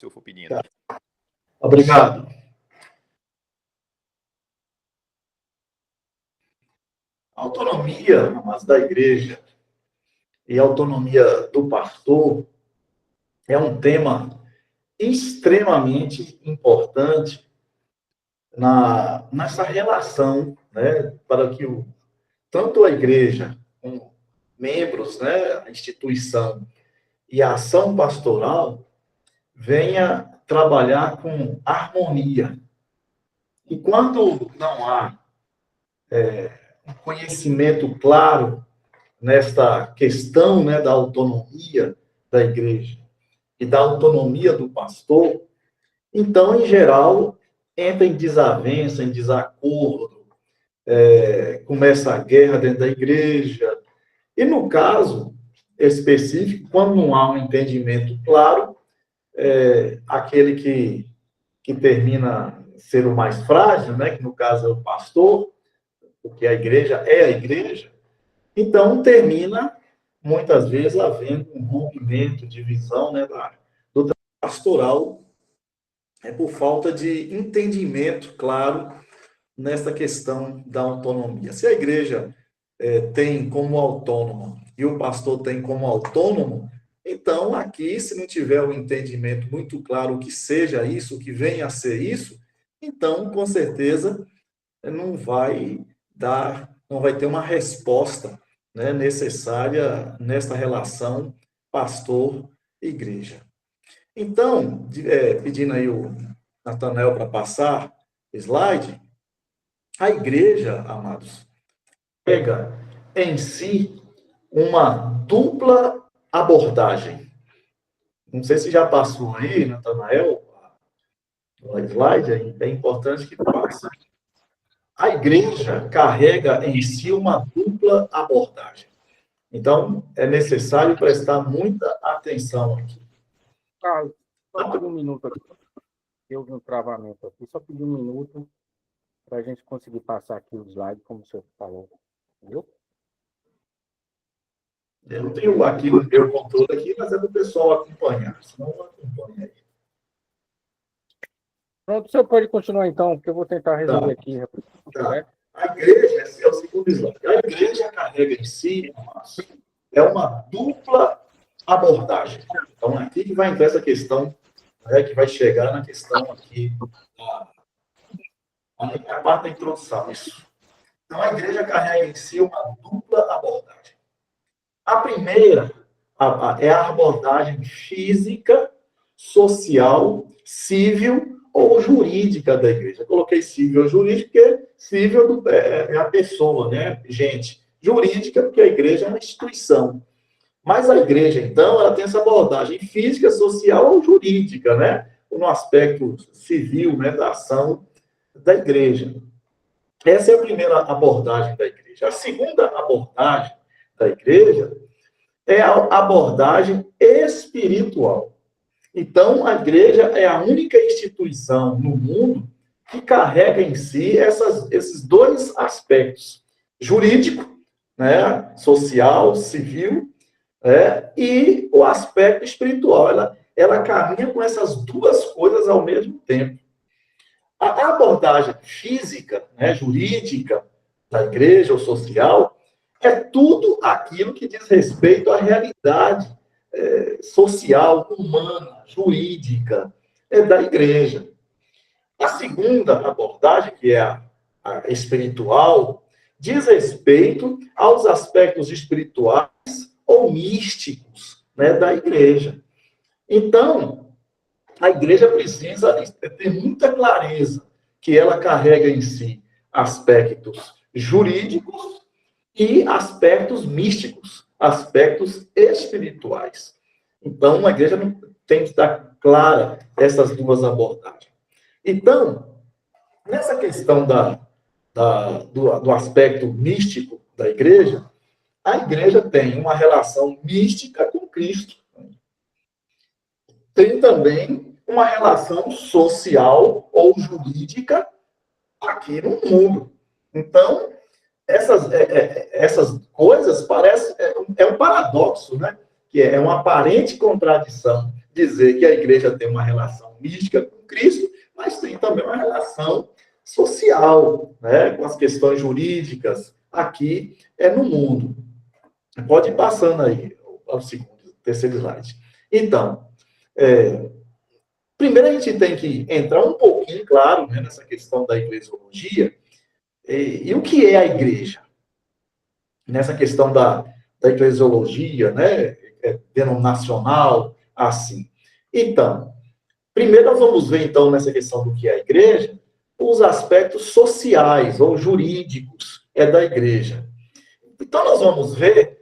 se eu for pedindo. Obrigado. A autonomia da igreja e a autonomia do pastor é um tema extremamente importante nessa relação, né, para que tanto a igreja, como membros, né, a instituição e a ação pastoral venha trabalhar com harmonia. E quando não há um conhecimento claro nesta questão, né, da autonomia da igreja e da autonomia do pastor, então, em geral, entra em desavença, em desacordo, começa a guerra dentro da igreja. E no caso específico, quando não há um entendimento claro, aquele que termina ser o mais frágil, né, que no caso é o pastor, porque a igreja é a igreja, então termina, muitas vezes, havendo um rompimento, divisão, né, do pastoral, por falta de entendimento claro nessa questão da autonomia. Se a igreja tem como autônoma e o pastor tem como autônomo, então aqui, se não tiver um entendimento muito claro o que seja isso, o que venha a ser isso, então, com certeza, não vai ter uma resposta, né, necessária nessa relação pastor-igreja. Então, pedindo aí o Natanael para passar slide, a igreja, amados, pega em si uma dupla abordagem. Não sei se já passou aí, Natanael, o slide, é importante que passe. A igreja carrega em si uma dupla abordagem. Então, é necessário prestar muita atenção aqui. Carlos, só pedir um minuto aqui. Eu vi um travamento aqui. Só pedir um minuto para a gente conseguir passar aqui o slide, como o senhor falou. Viu? Eu não tenho aqui no meu controle aqui, mas é do pessoal acompanhar. Senão eu acompanho aí. Pronto, o senhor pode continuar então, porque eu vou tentar resolver aqui. Tá. A igreja, esse é o segundo slide. A igreja carrega em si uma dupla abordagem. Então, aqui que vai entrar essa questão, né, que vai chegar na questão aqui, a parte da introdução. Isso. Então, a igreja carrega em si uma dupla abordagem. A primeira é a abordagem física, social, civil ou jurídica da igreja. Eu coloquei civil ou jurídica, porque civil é a pessoa, né, gente? Jurídica, porque a igreja é uma instituição. Mas a igreja, então, ela tem essa abordagem física, social ou jurídica, né? No aspecto civil, né, da ação da igreja. Essa é a primeira abordagem da igreja. A segunda abordagem da igreja é a abordagem espiritual. Então, a igreja é a única instituição no mundo que carrega em si esses dois aspectos, jurídico, né, social, civil, e o aspecto espiritual. Ela caminha com essas duas coisas ao mesmo tempo. A abordagem física, né, jurídica da igreja ou social é tudo aquilo que diz respeito à realidade social, humana, jurídica da igreja. A segunda abordagem, que é a espiritual, diz respeito aos aspectos espirituais ou místicos, né, da igreja. Então, a igreja precisa ter muita clareza que ela carrega em si aspectos jurídicos e aspectos místicos, aspectos espirituais. Então, a igreja tem que estar clara essas duas abordagens. Então, nessa questão do aspecto místico da igreja, a igreja tem uma relação mística com Cristo. Tem também uma relação social ou jurídica aqui no mundo. Então, essas coisas parecem um paradoxo, né? Que é uma aparente contradição. dizer que a igreja tem uma relação mística com Cristo, mas tem também uma relação social, né, com as questões jurídicas aqui no mundo. Pode ir passando aí ao segundo, terceiro slide. Então, primeiro a gente tem que entrar um pouquinho, claro, né, nessa questão da eclesiologia, e o que é a igreja? Nessa questão da eclesiologia, né, denominacional, assim. Então, primeiro nós vamos ver, então, nessa questão do que é a igreja, os aspectos sociais ou jurídicos da igreja. Então, nós vamos ver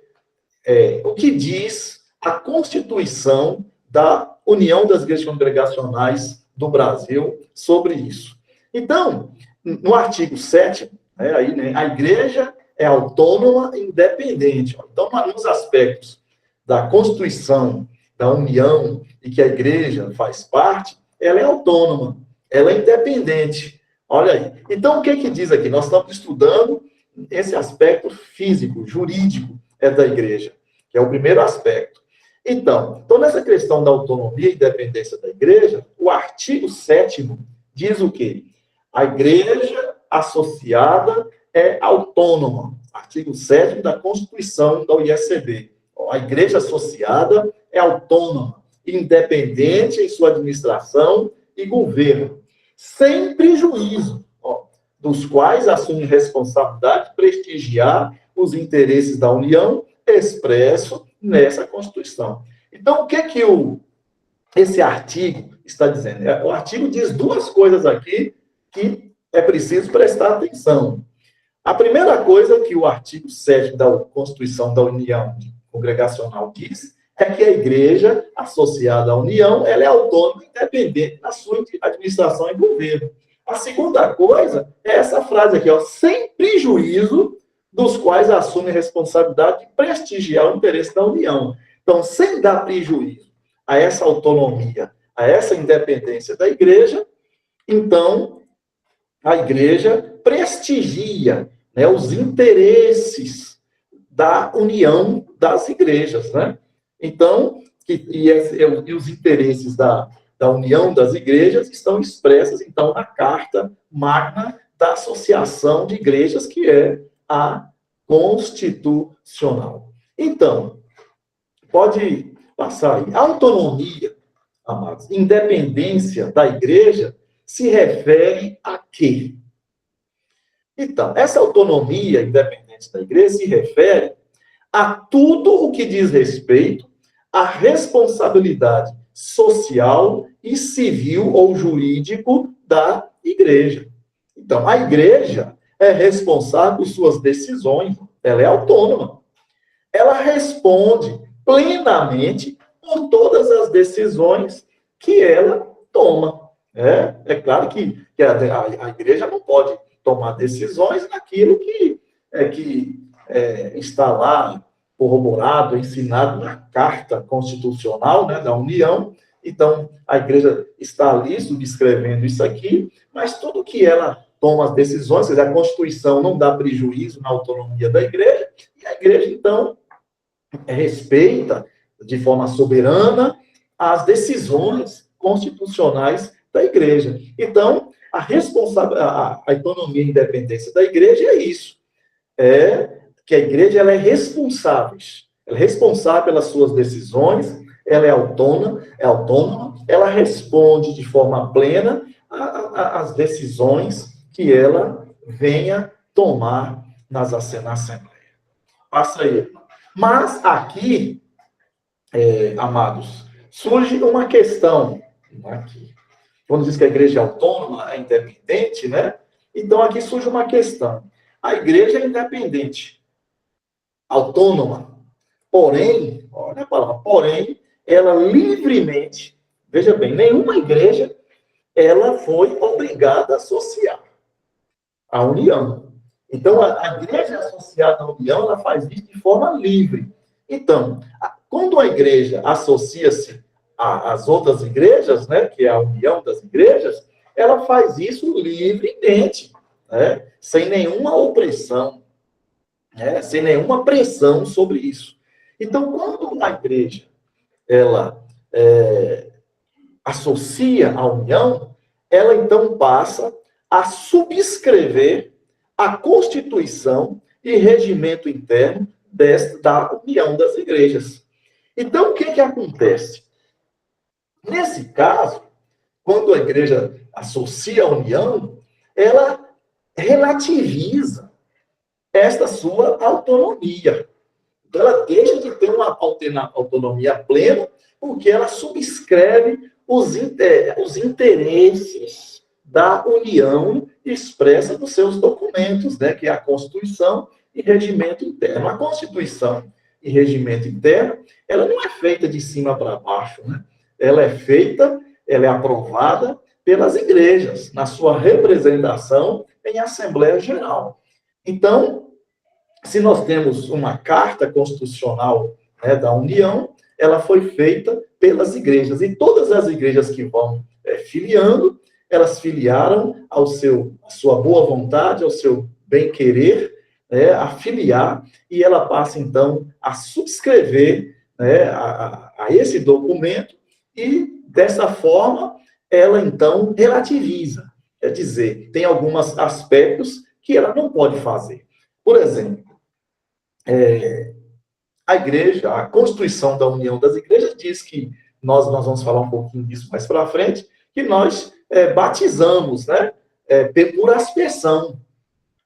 o que diz a Constituição da União das Igrejas Congregacionais do Brasil sobre isso. Então, no artigo 7º, a igreja é autônoma e independente. Então, nos aspectos da Constituição da União e que a igreja faz parte, ela é autônoma, ela é independente. Olha aí. Então, o que diz aqui? Nós estamos estudando esse aspecto físico, jurídico da igreja, que é o primeiro aspecto. Então, nessa questão da autonomia e independência da igreja, o artigo 7º diz o quê? A igreja associada é autônoma. Artigo 7º da Constituição da UISCB. A igreja associada é autônoma, independente em sua administração e governo, sem prejuízo, dos quais assume responsabilidade de prestigiar os interesses da União expresso nessa Constituição. Então, o que esse artigo está dizendo? O artigo diz duas coisas aqui que é preciso prestar atenção. A primeira coisa que o artigo 7º da Constituição da União Congregacional diz é que a igreja associada à União, ela é autônoma e independente na sua administração e governo. A segunda coisa é essa frase aqui, sem prejuízo dos quais assume responsabilidade de prestigiar o interesse da União. Então, sem dar prejuízo a essa autonomia, a essa independência da igreja, então, a igreja prestigia, né, os interesses da união das igrejas, né? Então, e os interesses da união das igrejas estão expressos, então, na Carta Magna da Associação de Igrejas, que é a Constitucional. Então, pode passar aí. A autonomia, amados, independência da igreja se refere a quê? Então, essa autonomia independente da igreja se refere a tudo o que diz respeito à responsabilidade social e civil ou jurídico da igreja. Então, a igreja é responsável por suas decisões, ela é autônoma. Ela responde plenamente por todas as decisões que ela toma. É claro que a igreja não pode tomar decisões naquilo que está lá corroborado, ensinado na Carta Constitucional, né, da União. Então, a igreja está ali subscrevendo isso aqui, mas tudo que ela toma as decisões, quer dizer, a Constituição não dá prejuízo na autonomia da igreja, e a igreja, então, respeita de forma soberana as decisões constitucionais da igreja. Então, a autonomia e independência da igreja é isso. Que a igreja ela é responsável pelas suas decisões, ela é autônoma, ela responde de forma plena às decisões que ela venha tomar na Assembleia. Passa aí. Mas aqui, amados, surge uma questão. Aqui. Quando diz que a igreja é autônoma, é independente, né? Então, aqui surge uma questão. A igreja é independente, autônoma, porém, olha a palavra, porém, ela livremente, veja bem, nenhuma igreja, ela foi obrigada a associar a união. Então, a igreja associada à união, ela faz isso de forma livre. Então, quando a igreja associa-se às outras igrejas, né, que é a união das igrejas, ela faz isso livremente, né, sem nenhuma opressão, né, sem nenhuma pressão sobre isso. Então, quando a igreja ela associa à união, ela então passa a subscrever a Constituição e regimento interno da união das igrejas. Então, o que acontece? Nesse caso, quando a igreja associa a união, ela relativiza esta sua autonomia. Então, ela deixa de ter uma autonomia plena, porque ela subscreve os interesses da União expressa nos seus documentos, né, que é a Constituição e Regimento Interno. A Constituição e Regimento Interno, ela não é feita de cima para baixo, né? Ela é aprovada pelas igrejas, na sua representação em Assembleia Geral. Então, se nós temos uma Carta Constitucional, né, da União, ela foi feita pelas igrejas. E todas as igrejas que vão filiando, elas filiaram à sua boa vontade, ao seu bem-querer, né, a filiar, e ela passa, então, a subscrever, né, a esse documento, e, dessa forma, ela, então, relativiza. Quer dizer, tem alguns aspectos que ela não pode fazer. Por exemplo, a igreja, a Constituição da União das Igrejas diz que, nós vamos falar um pouquinho disso mais para frente, que nós batizamos, né, por aspersão.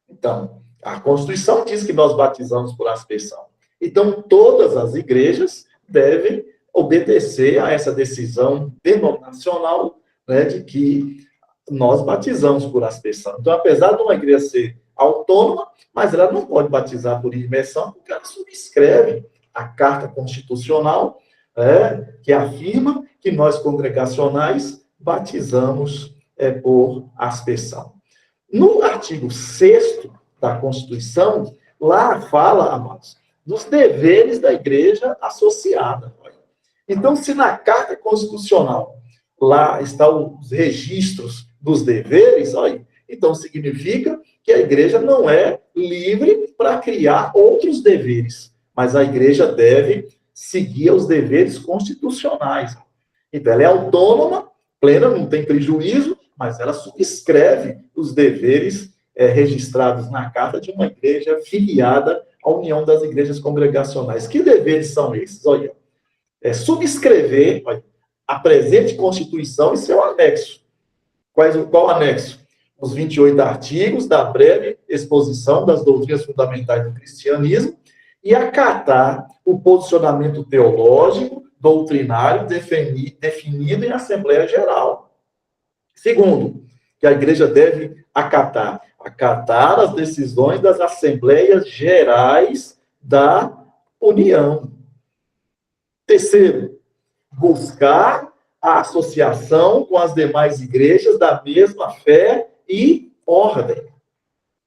Então, a Constituição diz que nós batizamos por aspersão. Então, todas as igrejas devem obedecer a essa decisão denominacional, né, de que nós batizamos por aspersão. Então, apesar de uma igreja ser autônoma, mas ela não pode batizar por imersão, porque ela subscreve a Carta Constitucional, que afirma que nós, congregacionais, batizamos por aspersão. No artigo 6º da Constituição, lá fala, amados, dos deveres da igreja associada. Então, se na Carta Constitucional lá estão os registros dos deveres, olha, então significa que a igreja não é livre para criar outros deveres, mas a igreja deve seguir os deveres constitucionais. Então, ela é autônoma, plena, não tem prejuízo, mas ela subscreve os deveres registrados na carta de uma igreja filiada à União das Igrejas Congregacionais. Que deveres são esses? Olha, subscrever a presente Constituição e seu anexo. Qual anexo? Os 28 artigos da breve exposição das doutrinas fundamentais do cristianismo e acatar o posicionamento teológico, doutrinário, definido em Assembleia Geral. Segundo, que a igreja deve acatar as decisões das Assembleias Gerais da União. Terceiro, buscar a associação com as demais igrejas da mesma fé e ordem.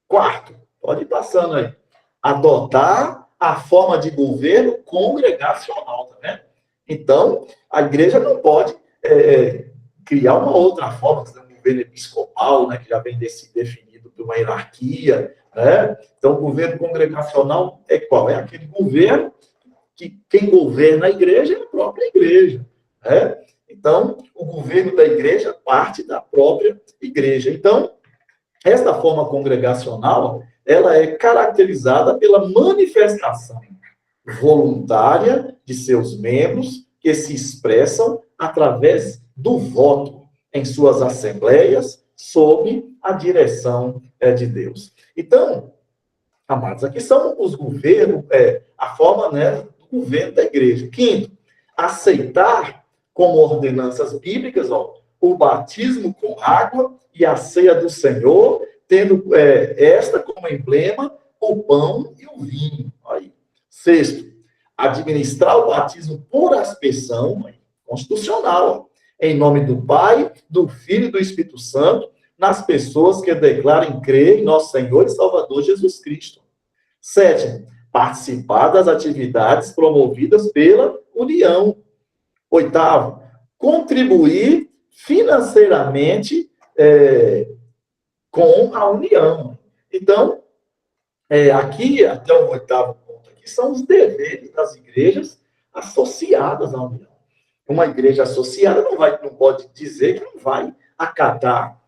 Quarto, pode ir passando aí, adotar a forma de governo congregacional, tá vendo? Então, a igreja não pode criar uma outra forma, um governo episcopal, né, que já vem definido por uma hierarquia, né? Então, o governo congregacional é qual? É aquele governo que quem governa a igreja é a própria igreja, né? Então, o governo da igreja parte da própria igreja. Então, esta forma congregacional, ela é caracterizada pela manifestação voluntária de seus membros que se expressam através do voto em suas assembleias sob a direção de Deus. Então, amados, aqui são os governos, a forma, né, do governo da igreja. Quinto, aceitar como ordenanças bíblicas, o batismo com água e a ceia do Senhor, tendo esta como emblema o pão e o vinho. Aí. Sexto, administrar o batismo por aspersão, constitucional, em nome do Pai, do Filho e do Espírito Santo, nas pessoas que declarem crer em nosso Senhor e Salvador Jesus Cristo. Sétimo, participar das atividades promovidas pela União. Oitavo, contribuir financeiramente com a União. Então, aqui, até o 8º ponto, aqui são os deveres das igrejas associadas à União. Uma igreja associada não pode dizer que não vai acatar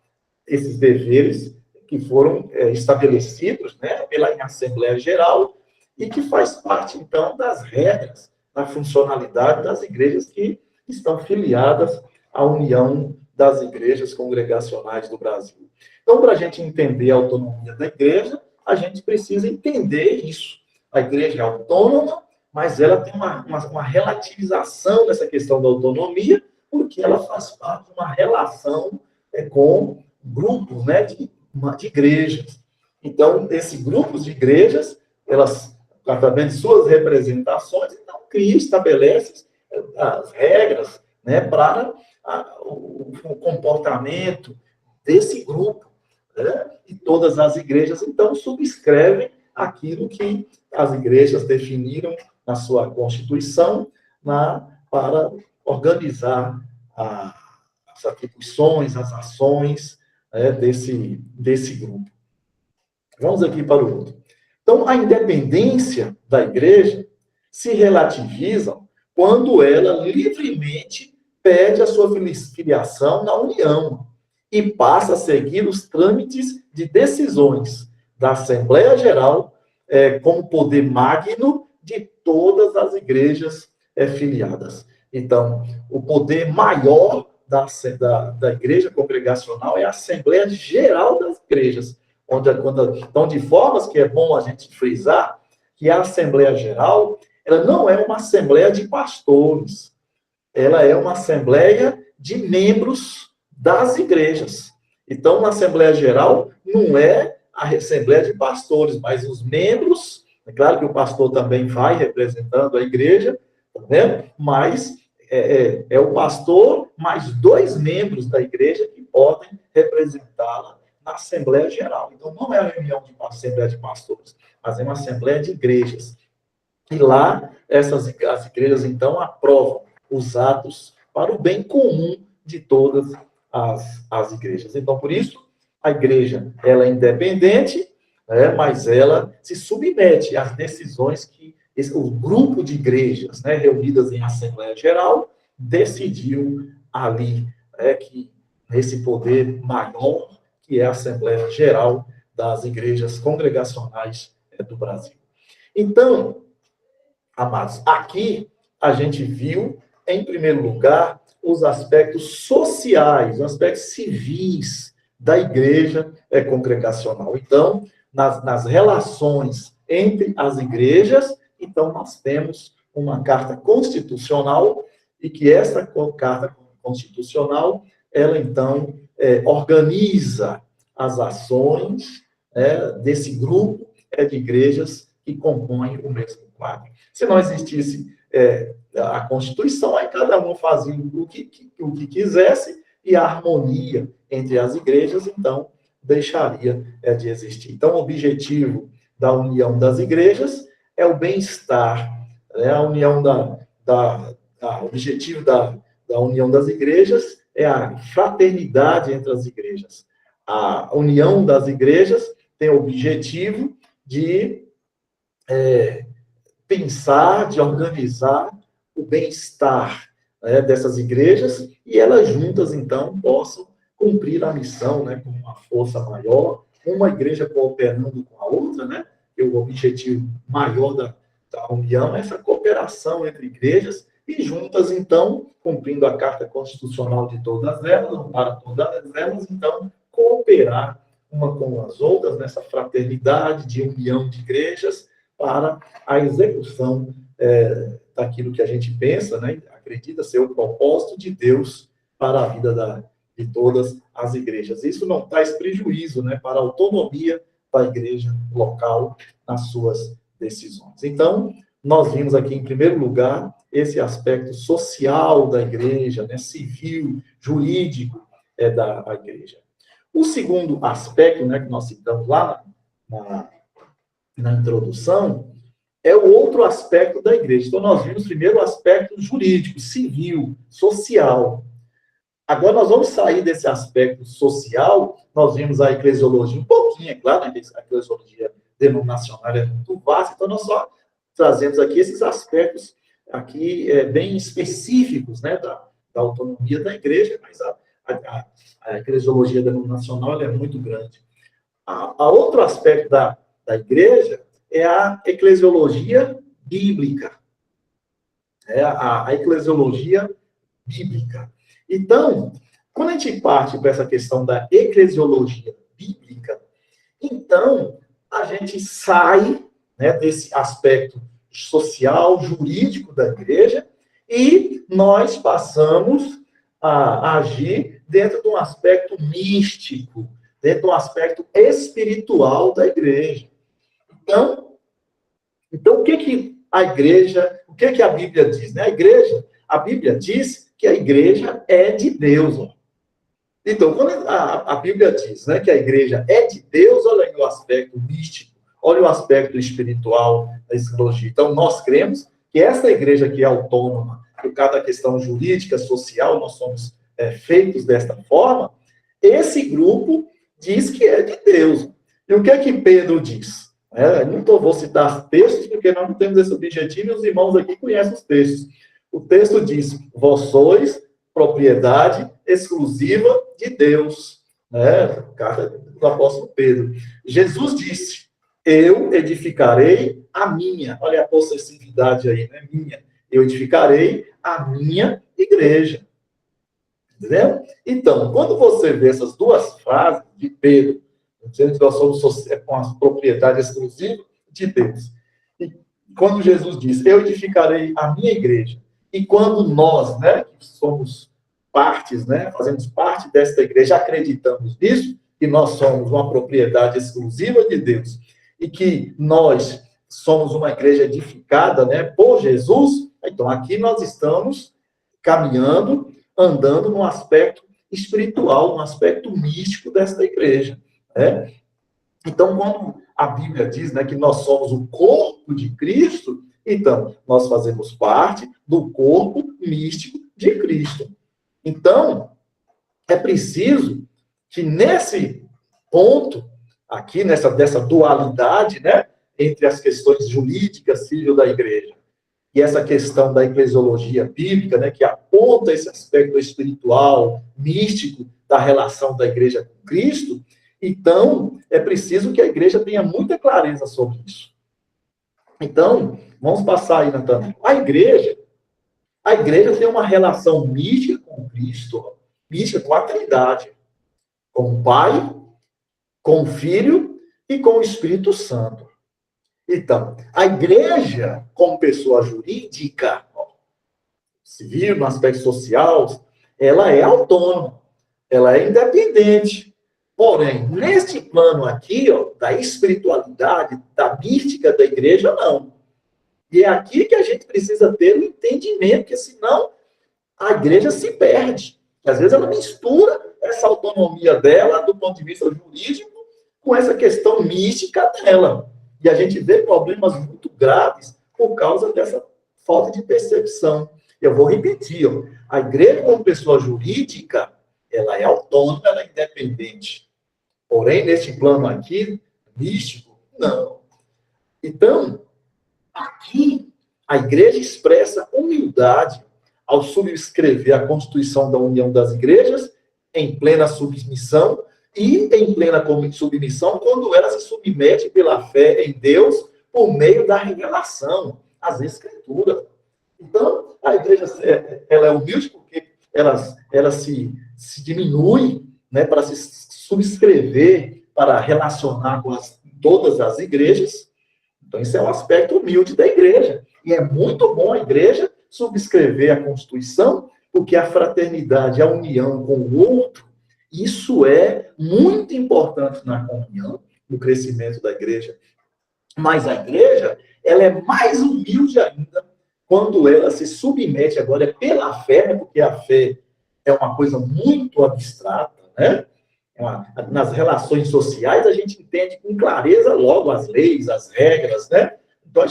esses deveres que foram estabelecidos, né, pela Assembleia Geral e que faz parte, então, das regras da funcionalidade das igrejas que estão filiadas à União das Igrejas Congregacionais do Brasil. Então, para a gente entender a autonomia da igreja, a gente precisa entender isso. A igreja é autônoma, mas ela tem uma relativização dessa questão da autonomia, porque ela faz parte de uma relação com grupos, né, de igrejas. Então, esses grupos de igrejas, elas, através de suas representações, então, cria, estabelece as regras, né, para o comportamento desse grupo, né? E todas as igrejas, então, subscrevem aquilo que as igrejas definiram na sua Constituição para organizar as atribuições, as ações, né, desse grupo. Vamos aqui para o outro. Então, a independência da igreja se relativiza quando ela livremente pede a sua filiação na União e passa a seguir os trâmites de decisões da Assembleia Geral como poder magno de todas as igrejas filiadas. Então, o poder maior da igreja congregacional é a Assembleia Geral das Igrejas, então, de formas que é bom a gente frisar que a Assembleia Geral, ela não é uma assembleia de pastores, ela é uma assembleia de membros das igrejas. Então, na Assembleia Geral, não é a Assembleia de Pastores, mas os membros, é claro que o pastor também vai representando a igreja, né? Mas é o pastor mais 2 membros da igreja que podem representá-la na Assembleia Geral. Então, não é a reunião de Assembleia de Pastores, mas é uma Assembleia de igrejas. E lá, as igrejas, então, aprovam os atos para o bem comum de todas as igrejas. Então, por isso, a igreja ela é independente, né, mas ela se submete às decisões que o grupo de igrejas, né, reunidas em Assembleia Geral decidiu ali, que nesse poder maior, que é a Assembleia Geral das Igrejas Congregacionais do Brasil. Então, amados, aqui a gente viu, em primeiro lugar, os aspectos sociais, os aspectos civis da igreja congregacional. Então, nas relações entre as igrejas, então nós temos uma carta constitucional e que essa carta constitucional, ela então organiza as ações desse grupo de igrejas que compõem o mesmo quadro. Se não existisse a Constituição, aí cada um fazia o que quisesse e a harmonia entre as igrejas, então, deixaria de existir. Então, o objetivo da união das igrejas é o bem-estar, né? A união o objetivo da união das igrejas é a fraternidade entre as igrejas. A união das igrejas tem o objetivo de pensar, de organizar o bem-estar dessas igrejas e elas juntas, então, possam cumprir a missão, né, com uma força maior, uma igreja cooperando com a outra, né, que o objetivo maior da união é essa cooperação entre igrejas e juntas, então, cumprindo a Carta Constitucional de todas elas, para todas elas, então, cooperar uma com as outras nessa fraternidade de união de igrejas para a execução daquilo que a gente pensa, né, acredita ser o propósito de Deus para a vida de todas as igrejas. Isso não traz prejuízo, né, para a autonomia da igreja local nas suas decisões. Então, nós vimos aqui, em primeiro lugar, esse aspecto social da igreja, né, civil, jurídico da igreja. O segundo aspecto, né, que nós citamos lá na introdução, é o outro aspecto da igreja. Então, nós vimos primeiro o aspecto jurídico, civil, social. Agora, nós vamos sair desse aspecto social, nós vimos a eclesiologia um pouquinho, é claro, né? A eclesiologia denominacional é muito vasta, então nós só trazemos aqui esses aspectos aqui bem específicos, né, da autonomia da igreja, mas a eclesiologia denominacional ela é muito grande. A outro aspecto da igreja é a eclesiologia bíblica. É a eclesiologia bíblica. Então, quando a gente parte para essa questão da eclesiologia bíblica, então a gente sai, né, desse aspecto social, jurídico da igreja, e nós passamos a agir dentro de um aspecto místico, dentro de um aspecto espiritual da igreja. Então o que a igreja, o que a Bíblia diz? Né? A Bíblia diz que a igreja é de Deus. Ó. Então, quando a Bíblia diz, né, que a igreja é de Deus, olha aí o aspecto místico, olha o aspecto espiritual da escatologia. Então, nós cremos que essa igreja que é autônoma, por cada questão jurídica, social, nós somos feitos desta forma, esse grupo diz que é de Deus. E o que Pedro diz? Vou citar textos, porque nós não temos esse objetivo, e os irmãos aqui conhecem os textos. O texto diz, vós sois propriedade exclusiva de Deus. Carta do apóstolo Pedro. Jesus disse, eu edificarei a minha, olha a possessividade aí, né? Minha. Eu edificarei a minha igreja. Entendeu? Então, quando você vê essas duas frases de Pedro, dizendo que nós somos com a propriedade exclusiva de Deus, e quando Jesus diz, eu edificarei a minha igreja, e quando nós, né, que somos partes, né, fazemos parte desta igreja, acreditamos nisso, que nós somos uma propriedade exclusiva de Deus, e que nós somos uma igreja edificada, né, por Jesus, então aqui nós estamos caminhando, andando no aspecto espiritual, no aspecto místico desta igreja. Né? Então, quando a Bíblia diz, né, que nós somos o corpo de Cristo, então, nós fazemos parte do corpo místico de Cristo. Então, é preciso que nesse ponto, aqui, dessa dualidade, né, entre as questões jurídicas, civil da igreja, e essa questão da eclesiologia bíblica, né, que aponta esse aspecto espiritual, místico, da relação da igreja com Cristo, então, é preciso que a igreja tenha muita clareza sobre isso. Então, vamos passar aí, Natana. A igreja tem uma relação mística com Cristo, mística com a Trindade, com o Pai, com o Filho e com o Espírito Santo. Então, a igreja, como pessoa jurídica, civil, no aspecto social, ela é autônoma, ela é independente. Porém, neste plano aqui, da espiritualidade, da mística da igreja, não. E é aqui que a gente precisa ter o entendimento, porque senão a igreja se perde. Às vezes ela mistura essa autonomia dela, do ponto de vista jurídico, com essa questão mística dela. E a gente vê problemas muito graves por causa dessa falta de percepção. Eu vou repetir, a igreja como pessoa jurídica, ela é autônoma, ela é independente. Porém, neste plano aqui, místico, não. Então, aqui, a igreja expressa humildade ao subscrever a Constituição da União das Igrejas em plena submissão e em plena submissão quando ela se submete pela fé em Deus por meio da revelação, as Escrituras. Então, a igreja ela é humilde porque ela se diminui, né, para se subscrever, para relacionar com todas as igrejas. Então, isso é um aspecto humilde da igreja. E é muito bom a igreja subscrever a Constituição, porque a fraternidade, a união com o outro, isso é muito importante na comunhão, no crescimento da igreja. Mas a igreja, ela é mais humilde ainda quando ela se submete agora pela fé, né? Porque a fé é uma coisa muito abstrata, né? Nas relações sociais, a gente entende com clareza logo as leis, as regras, né? Então, a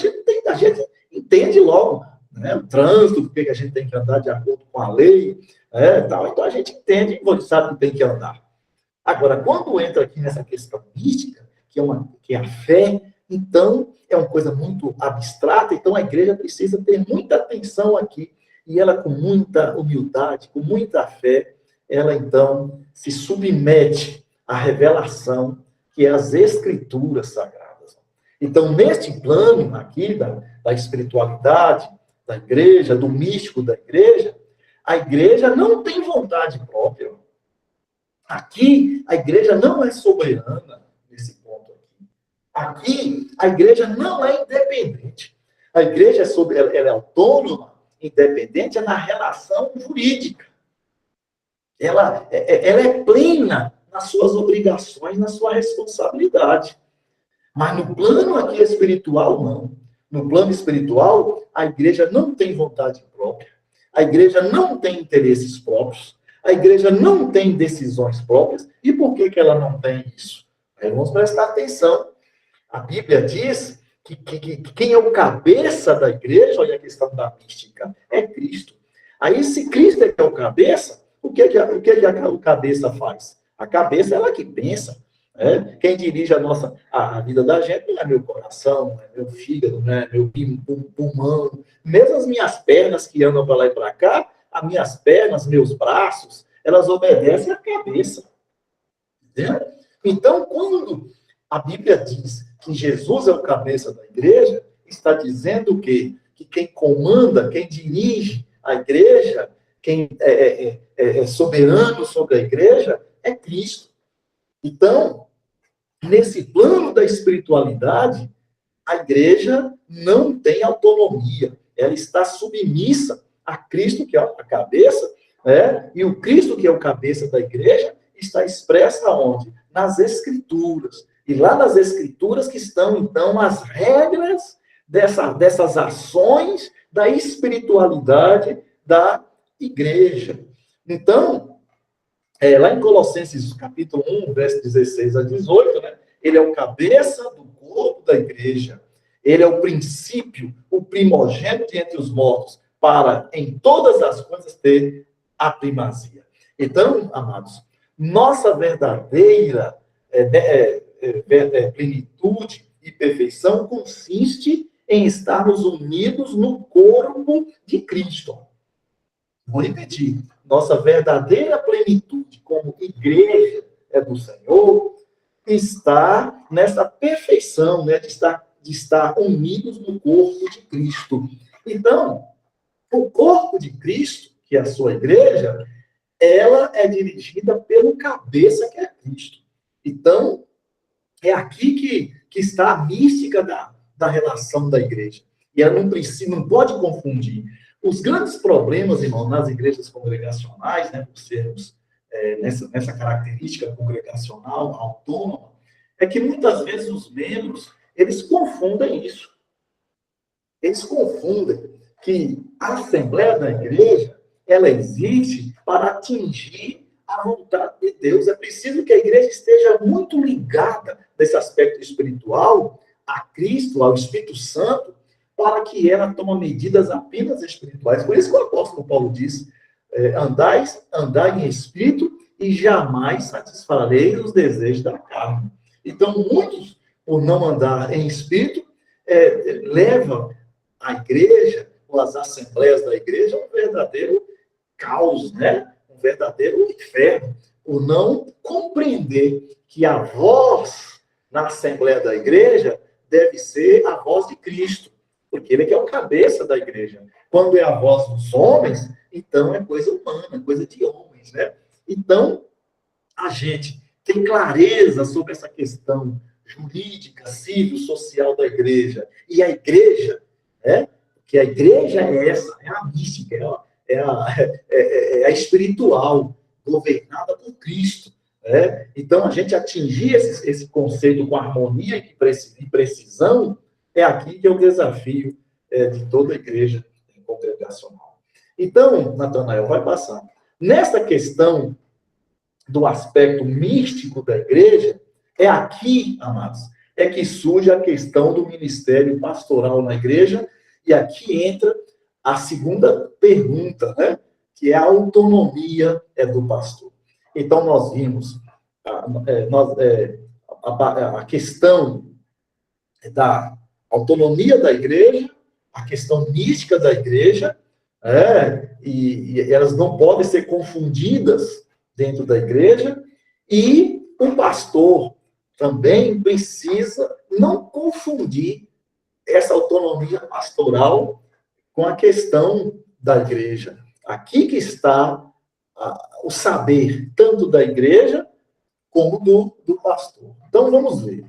gente entende logo, né? O trânsito, porque a gente tem que andar de acordo com a lei, tal. Então, a gente entende e sabe que tem que andar. Agora, quando entra aqui nessa questão mística, que é a fé, Então, é uma coisa muito abstrata, então a igreja precisa ter muita atenção aqui, e ela com muita humildade, com muita fé, ela então se submete à revelação que é as escrituras sagradas. Então, neste plano aqui da espiritualidade da igreja, do místico da igreja, a igreja não tem vontade própria. Aqui, a igreja não é soberana nesse ponto aqui. Aqui, a igreja não é independente. A igreja ela é autônoma, independente, é na relação jurídica. Ela é plena nas suas obrigações, na sua responsabilidade. Mas no plano aqui espiritual, não. No plano espiritual, a igreja não tem vontade própria. A igreja não tem interesses próprios. A igreja não tem decisões próprias. E por que ela não tem isso? Aí vamos prestar atenção. A Bíblia diz que quem é o cabeça da igreja, olha a questão da mística, é Cristo. Aí, se Cristo é o cabeça, o que a cabeça faz? A cabeça é ela que pensa. Quem dirige a vida da gente não é meu coração, não é meu fígado, não é meu pulmão. Mesmo as minhas pernas que andam para lá e para cá, as minhas pernas, meus braços, elas obedecem à cabeça. Entendeu? Então, quando a Bíblia diz que Jesus é o cabeça da igreja, está dizendo o quê? Que quem comanda, quem dirige a igreja, quem é soberano sobre a igreja, é Cristo. Então, nesse plano da espiritualidade, a igreja não tem autonomia. Ela está submissa a Cristo, que é a cabeça, e o Cristo, que é o cabeça da igreja, está expressa onde? Nas Escrituras. E lá nas Escrituras que estão, então, as regras dessas ações da espiritualidade da igreja. Então, lá em Colossenses, capítulo 1, verso 16 a 18, ele é o cabeça do corpo da igreja. Ele é o princípio, o primogênito entre os mortos, para, em todas as coisas, ter a primazia. Então, amados, nossa verdadeira plenitude e perfeição consiste em estarmos unidos no corpo de Cristo. Vou repetir. Nossa verdadeira plenitude como igreja do Senhor está nessa perfeição, de estar unidos no corpo de Cristo. Então, o corpo de Cristo, que é a sua igreja, ela é dirigida pelo cabeça que é Cristo. Então, é aqui que está a mística da relação da igreja. E ela não pode confundir. Os grandes problemas, irmão, nas igrejas congregacionais, por sermos nessa característica congregacional, autônoma, é que muitas vezes os membros, eles confundem isso. Eles confundem que a Assembleia da Igreja, ela existe para atingir a vontade de Deus. É preciso que a igreja esteja muito ligada nesse aspecto espiritual a Cristo, ao Espírito Santo, para que ela tome medidas apenas espirituais. Por isso que o apóstolo Paulo diz, andai em espírito e jamais satisfareis os desejos da carne. Então, muitos, por não andar em espírito, levam a igreja, ou as assembleias da igreja, a um verdadeiro caos, um verdadeiro inferno, por não compreender que a voz na assembleia da igreja deve ser a voz de Cristo, porque ele é que é o cabeça da igreja. Quando é a voz dos homens, então é coisa humana, coisa de homens, Então, a gente tem clareza sobre essa questão jurídica, civil, social da igreja. E a igreja, que a igreja é essa, é a mística, é a espiritual, governada por Cristo. Então, a gente atingir esse conceito com harmonia e precisão, é aqui que é o desafio de toda a igreja congregacional. Então, Natanael, vai passar. Nessa questão do aspecto místico da igreja, é aqui, amados, que surge a questão do ministério pastoral na igreja, e aqui entra a segunda pergunta, que é a autonomia do pastor. Então, nós vimos a questão da autonomia da igreja, a questão mística da igreja, e elas não podem ser confundidas dentro da igreja, e o pastor também precisa não confundir essa autonomia pastoral com a questão da igreja. Aqui que está o saber, tanto da igreja como do pastor. Então, vamos ver.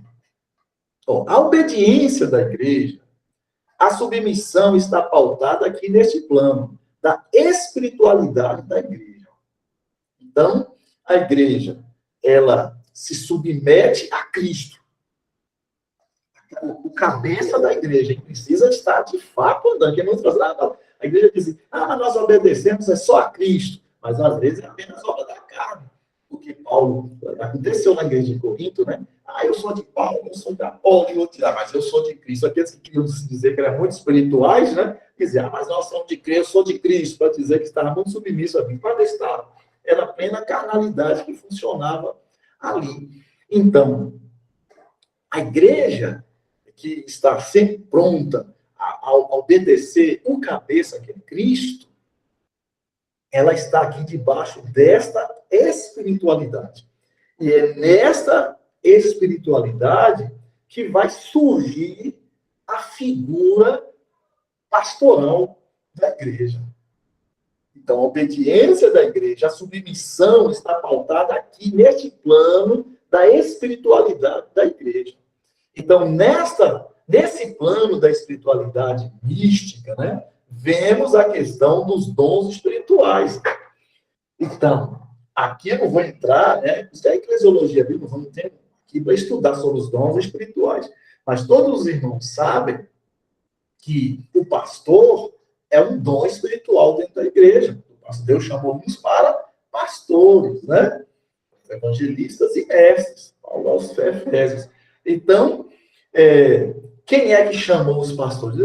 A obediência da igreja, a submissão está pautada aqui neste plano da espiritualidade da igreja. Então, a igreja, ela se submete a Cristo. O cabeça da igreja precisa estar, de fato, andando. Que muitas vezes, a igreja diz, mas nós obedecemos só a Cristo. Mas, às vezes, é apenas obra da carne. Porque Paulo, aconteceu na igreja de Corinto, né? Eu sou de Paulo, eu sou de Apolo, e outros, mas eu sou de Cristo. Aqueles que queriam dizer que eram muito espirituais, né? Diziam, mas nós somos de Cristo, eu sou de Cristo, para dizer que estava muito submisso a mim. Para estar, era plena carnalidade que funcionava ali. Então, a igreja que está sempre pronta a obedecer o cabeça, que é Cristo, ela está aqui debaixo desta espiritualidade. E é nesta espiritualidade que vai surgir a figura pastoral da igreja. Então, a obediência da igreja, a submissão está pautada aqui, neste plano da espiritualidade da igreja. Então, nesse plano da espiritualidade mística, né, vemos a questão dos dons espirituais. Então, aqui eu não vou entrar, né, isso é eclesiologia bíblica, vamos ter aqui para estudar sobre os dons espirituais. Mas todos os irmãos sabem que o pastor é um dom espiritual dentro da igreja. Deus chamou uns para pastores, né? Evangelistas e mestres, Paulo aos Efésios. Então, quem é que chamou os pastores?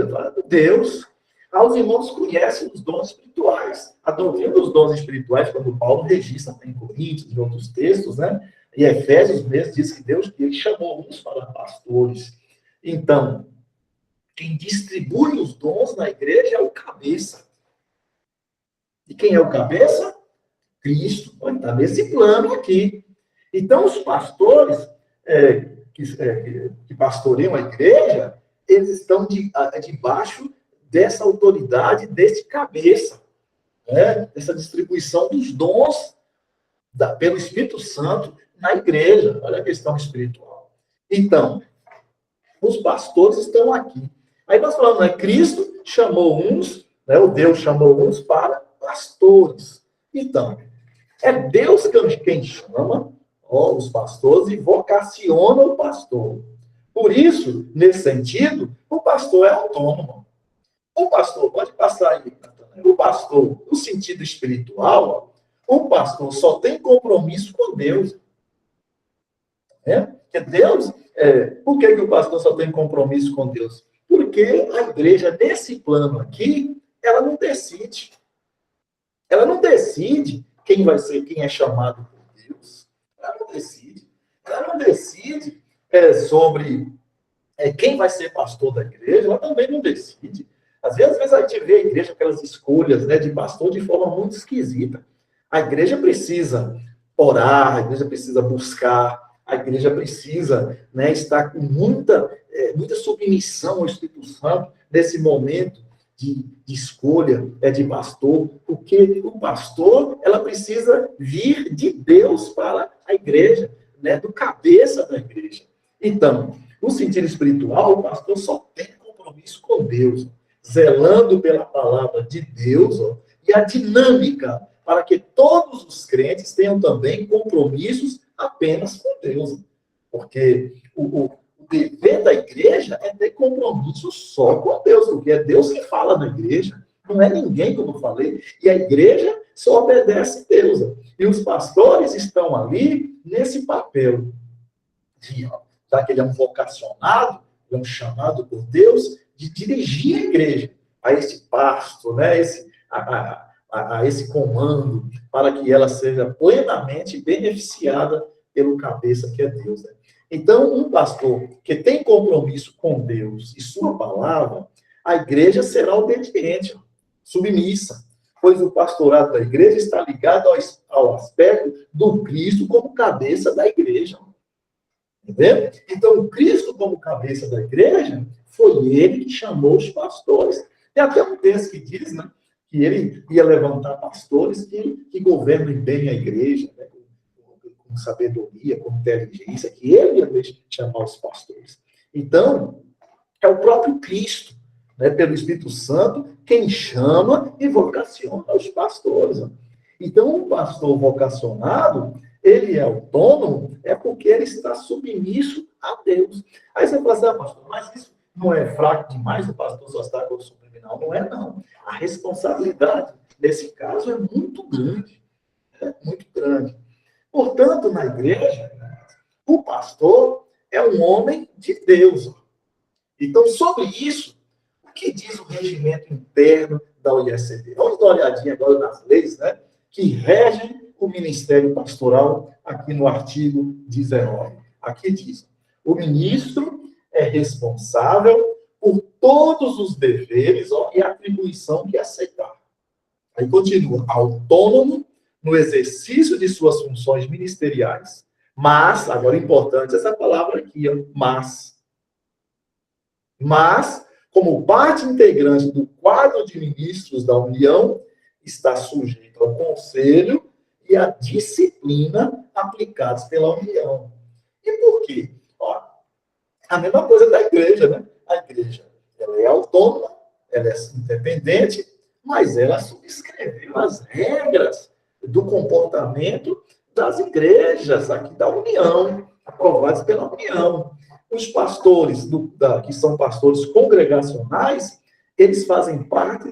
Deus. Os irmãos conhecem os dons espirituais. A doutrina dos dons espirituais, quando Paulo registra em Coríntios e outros textos, né? E Efésios mesmo diz que Deus ele chamou uns para pastores. Então, quem distribui os dons na igreja é o cabeça. E quem é o cabeça? Cristo. Está nesse plano aqui. Então, os pastores que pastoreiam a igreja, eles estão debaixo dessa autoridade, desse cabeça, né? Dessa distribuição dos dons pelo Espírito Santo na igreja. Olha a questão espiritual. Então, os pastores estão aqui. Aí nós falamos, né? Cristo chamou uns, né? O Deus chamou uns para pastores. Então, é Deus quem chama os pastores e vocaciona o pastor. Por isso, nesse sentido, o pastor é autônomo. O pastor, pode passar aí, o pastor, no sentido espiritual, o pastor só tem compromisso com Deus. Porque Deus, por que o pastor só tem compromisso com Deus? Porque a igreja, nesse plano aqui, ela não decide. Ela não decide quem vai ser, quem é chamado por Deus. Ela não decide. Ela não decide sobre quem vai ser pastor da igreja. Ela também não decide. Às vezes a gente vê a igreja, aquelas escolhas, né, de pastor de forma muito esquisita. A igreja precisa orar, a igreja precisa buscar, a igreja precisa, né, estar com muita submissão ao Espírito Santo nesse momento de escolha de pastor, porque o pastor, ela precisa vir de Deus para a igreja, né, do cabeça da igreja. Então, no sentido espiritual, o pastor só tem compromisso com Deus, zelando pela palavra de Deus, e a dinâmica para que todos os crentes tenham também compromissos apenas com Deus. Porque o dever da igreja é ter compromisso só com Deus, porque é Deus que fala na igreja, não é ninguém, como eu falei, e a igreja só obedece a Deus. E os pastores estão ali nesse papel já que ele é um vocacionado, é um chamado por Deus, de dirigir a igreja a esse pasto, né? A esse comando, para que ela seja plenamente beneficiada pelo cabeça que é Deus. Né? Então, um pastor que tem compromisso com Deus e sua palavra, a igreja será obediente, submissa, pois o pastorado da igreja está ligado ao aspecto do Cristo como cabeça da igreja. Entendeu? Então, o Cristo como cabeça da igreja, foi ele que chamou os pastores. Tem até um texto que diz, né, que ele ia levantar pastores que governem bem a igreja, né, com sabedoria, com inteligência, que ele ia chamar os pastores. Então, é o próprio Cristo, né, pelo Espírito Santo, quem chama e vocaciona os pastores. Então, um pastor vocacionado, ele é autônomo, é porque ele está submisso a Deus. Aí você fala assim, pastor, mas isso não é fraco demais, o pastor só está com o subliminal? Não é, não. A responsabilidade, nesse caso, é muito grande. É muito grande. Portanto, na igreja, o pastor é um homem de Deus. Então, sobre isso, o que diz o regimento interno da UISCB? Vamos dar uma olhadinha agora nas leis, né, que regem o ministério pastoral, aqui no artigo 19. Aqui diz, o ministro é responsável por todos os deveres e atribuição que aceitar. Aí continua, autônomo no exercício de suas funções ministeriais. Mas, agora importante essa palavra aqui, mas, como parte integrante do quadro de ministros da União, está sujeito ao conselho e à disciplina aplicados pela União. E por quê? Ó, a mesma coisa da igreja, né? A igreja, ela é autônoma, ela é independente, mas ela subscreveu as regras do comportamento das igrejas aqui da União, aprovadas pela União. Os pastores, que são pastores congregacionais, eles fazem parte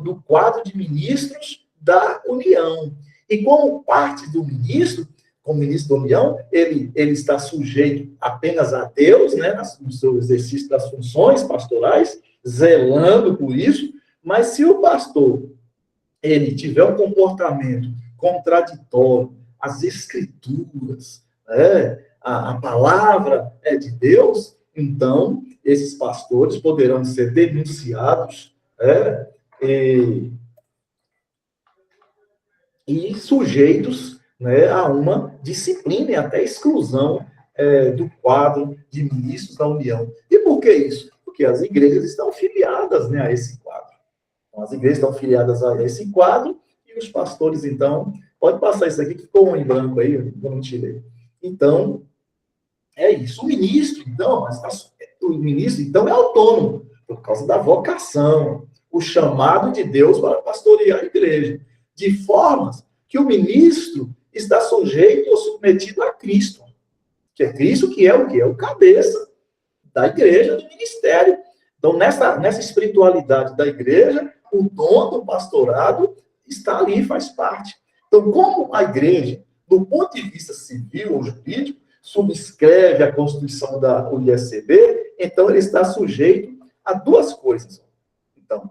do quadro de ministros da União. E como parte do ministro, como ministro da União, ele está sujeito apenas a Deus, né, no seu exercício das funções pastorais, zelando por isso, mas se o pastor ele tiver um comportamento contraditório às escrituras, né, a palavra é de Deus, então esses pastores poderão ser denunciados, né, e sujeitos, né, a uma disciplina e até exclusão do quadro de ministros da União. E por que isso? Porque as igrejas estão filiadas, né, a esse quadro. Então, as igrejas estão filiadas a esse quadro e os pastores, então, pode passar isso aqui que ficou um em branco aí, eu não tirei. Então, é isso. O ministro, então, é autônomo por causa da vocação, o chamado de Deus para pastorear a igreja, de formas que o ministro está sujeito ou submetido a Cristo, que é Cristo que é o quê? É o cabeça da igreja, do ministério. Então, nessa espiritualidade da igreja, o dom do pastorado está ali, faz parte. Então, como a igreja, do ponto de vista civil ou jurídico, subscreve a Constituição da UISCB, então ele está sujeito a duas coisas. Então,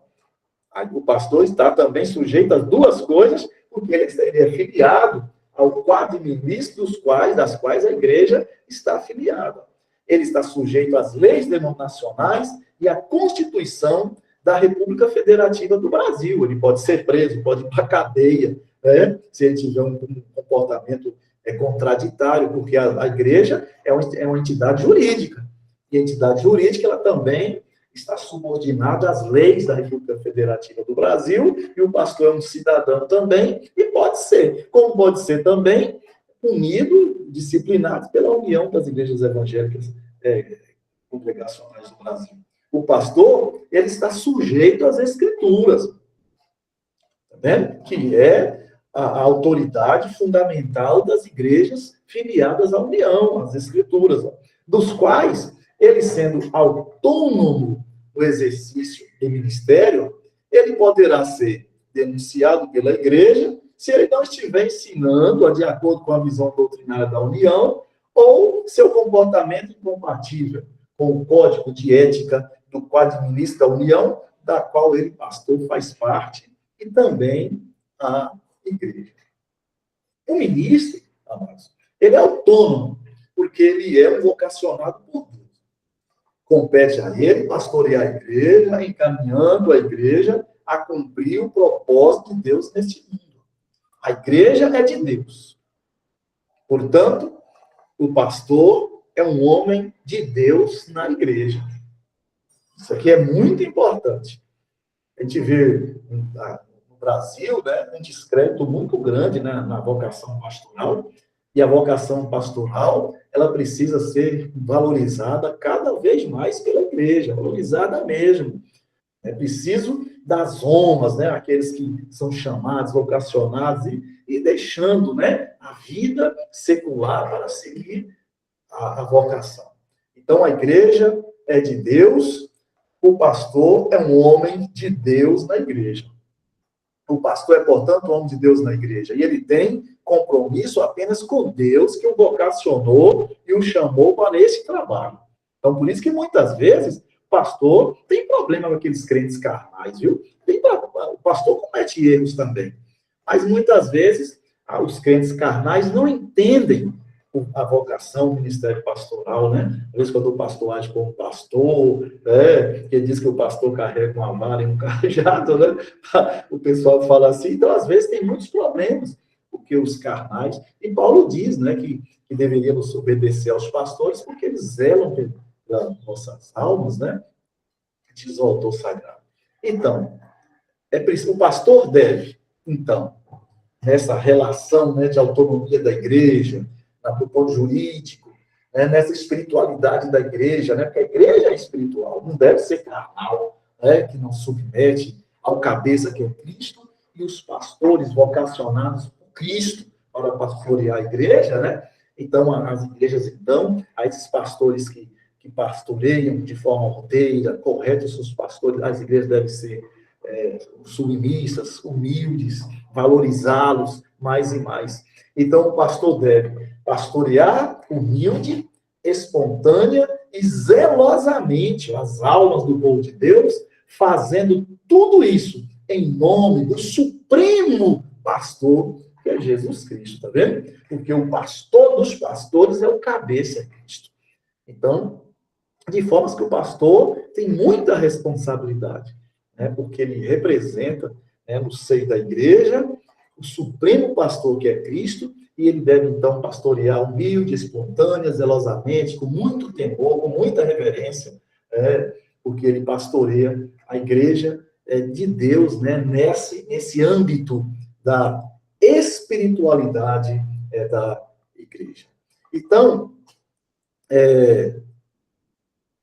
o pastor está também sujeito a duas coisas, porque ele é filiado ao quadro de ministros das quais a igreja está afiliada. Ele está sujeito às leis denominacionais e à Constituição da República Federativa do Brasil. Ele pode ser preso, pode ir para a cadeia, né, se ele tiver um comportamento contraditário, porque a igreja é uma entidade jurídica. E a entidade jurídica, ela também está subordinada às leis da República Federativa do Brasil, e o pastor é um cidadão também, e pode ser, como pode ser também punido, disciplinado pela União das Igrejas Evangélicas Congregacionais do Brasil. O pastor, ele está sujeito às Escrituras, né? Que é a autoridade fundamental das igrejas filiadas à União, às Escrituras, dos quais ele, sendo autônomo no exercício do ministério, ele poderá ser denunciado pela igreja se ele não estiver ensinando de acordo com a visão doutrinária da União ou seu comportamento incompatível com o código de ética do quadro de ministro da União, da qual ele, pastor, faz parte, e também a igreja. O ministro, amados, Ele é autônomo, porque ele é um vocacionado por Deus. Compete a ele pastorear a igreja, encaminhando a igreja a cumprir o propósito de Deus neste mundo. A igreja é de Deus. Portanto, o pastor é um homem de Deus na igreja. Isso aqui é muito importante. A gente vê no Brasil, né, um descrédito muito grande, né, na vocação pastoral. E a vocação pastoral, ela precisa ser valorizada cada vez mais pela igreja, valorizada mesmo. É preciso das honras, né, aqueles que são chamados, vocacionados, e deixando, né, a vida secular para seguir a vocação. Então, a igreja é de Deus, o pastor é um homem de Deus na igreja. O pastor é, portanto, um homem de Deus na igreja. E ele tem compromisso apenas com Deus, que o vocacionou e o chamou para esse trabalho. Então, por isso que muitas vezes o pastor tem problema com aqueles crentes carnais, viu? O pastor comete erros também. Mas muitas vezes os crentes carnais não entendem a vocação, o ministério pastoral, né? Às vezes, quando o pastor age como pastor, que diz que o pastor carrega uma vara e um cajado, né? O pessoal fala assim. Então, às vezes, tem muitos problemas, porque os carnais... E Paulo diz, né, que deveríamos obedecer aos pastores, porque eles zelam pelas nossas almas, né? Diz o autor sagrado. Então, o pastor deve, então, nessa relação, né, de autonomia da igreja, do ponto jurídico, né, nessa espiritualidade da igreja, né, porque a igreja é espiritual, não deve ser carnal, né, que não submete ao cabeça que é Cristo, e os pastores vocacionados por Cristo para pastorear a igreja, né? Então, as igrejas, então, a esses pastores que pastoreiam de forma ordeira, correta, os seus pastores, as igrejas devem ser submissas, humildes, valorizá-los mais e mais. Então, o pastor deve pastorear humilde, espontânea e zelosamente as almas do povo de Deus, fazendo tudo isso em nome do supremo pastor, que é Jesus Cristo, tá vendo? Porque o pastor dos pastores é o cabeça, é Cristo. Então, de forma que o pastor tem muita responsabilidade, né, porque ele representa, né, no seio da igreja, o supremo pastor que é Cristo, e ele deve, então, pastorear humilde, espontânea, zelosamente, com muito temor, com muita reverência, porque ele pastoreia a igreja de Deus, né, nesse âmbito da espiritualidade da igreja. Então,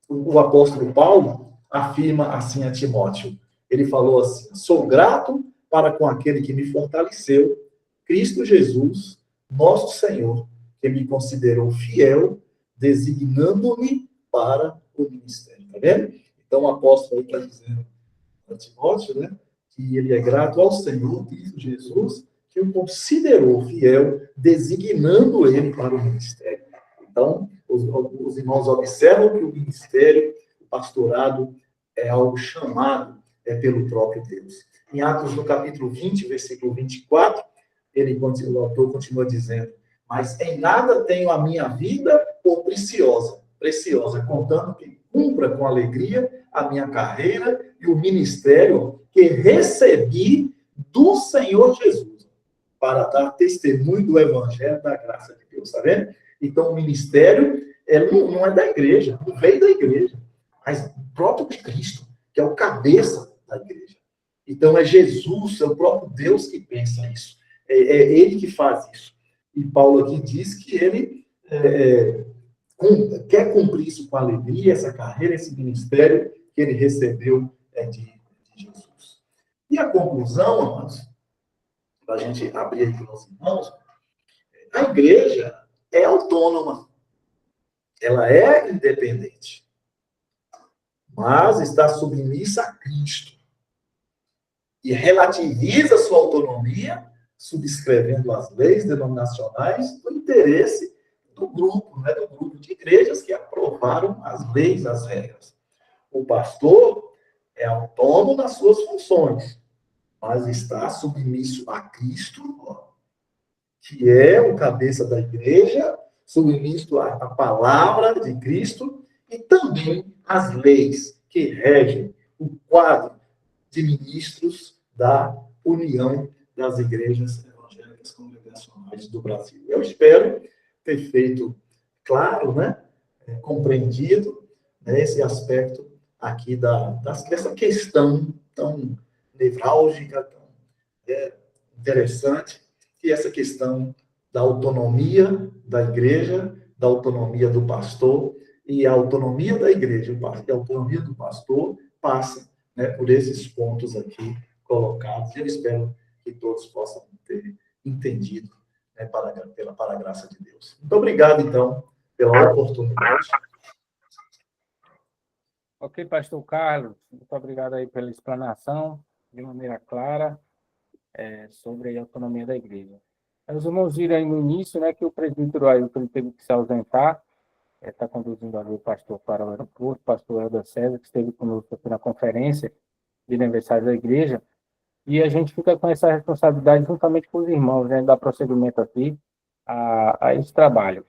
o apóstolo Paulo afirma assim a Timóteo. Ele falou assim: sou grato para com aquele que me fortaleceu, Cristo Jesus, nosso Senhor, que me considerou fiel, designando-me para o ministério. Tá vendo? Então, o apóstolo está dizendo a Timóteo, né, que ele é grato ao Senhor, Cristo Jesus, que o considerou fiel, designando ele para o ministério. Então, os irmãos observam que o ministério, o pastorado, é algo chamado pelo próprio Deus. Em Atos, no capítulo 20, versículo 24, o autor continua dizendo: mas em nada tenho a minha vida por preciosa, contando que cumpra com alegria a minha carreira e o ministério que recebi do Senhor Jesus, para dar testemunho do evangelho da graça de Deus, tá vendo? Então, o ministério não é da igreja, não veio da igreja, mas do próprio Cristo, que é o cabeça da igreja. Então, é Jesus, é o próprio Deus que pensa isso. É ele que faz isso. E Paulo aqui diz que ele quer cumprir isso com alegria, essa carreira, esse ministério que ele recebeu de Jesus. E a conclusão, amados, para a gente abrir aqui para os irmãos, a igreja é autônoma. Ela é independente. Mas está submissa a Cristo. E relativiza sua autonomia, subscrevendo as leis denominacionais do interesse do grupo, né, do grupo de igrejas que aprovaram as leis, as regras. O pastor é autônomo nas suas funções, mas está submisso a Cristo, que é o cabeça da igreja, submisso à palavra de Cristo, e também as leis que regem o quadro de ministros da União das Igrejas Evangélicas Congregacionais do Brasil. Eu espero ter feito claro, né, compreendido, né, esse aspecto aqui dessa questão tão nevrálgica, tão interessante, que é essa questão da autonomia da igreja, da autonomia do pastor, e a autonomia da igreja e a autonomia do pastor passa, né, por esses pontos aqui colocados. Eu espero que todos possam ter entendido, né, para a graça de Deus. Muito obrigado, então, pela oportunidade. Ok, pastor Carlos, muito obrigado aí pela explanação, de maneira clara, sobre a autonomia da igreja. Os irmãos viram aí no início, né, que o presbítero Ailton teve que se ausentar, está conduzindo ali o pastor para o aeroporto, o pastor Helder César, que esteve conosco aqui na conferência de aniversário da igreja, e a gente fica com essa responsabilidade juntamente com os irmãos, né, dar prosseguimento aqui a esse trabalho.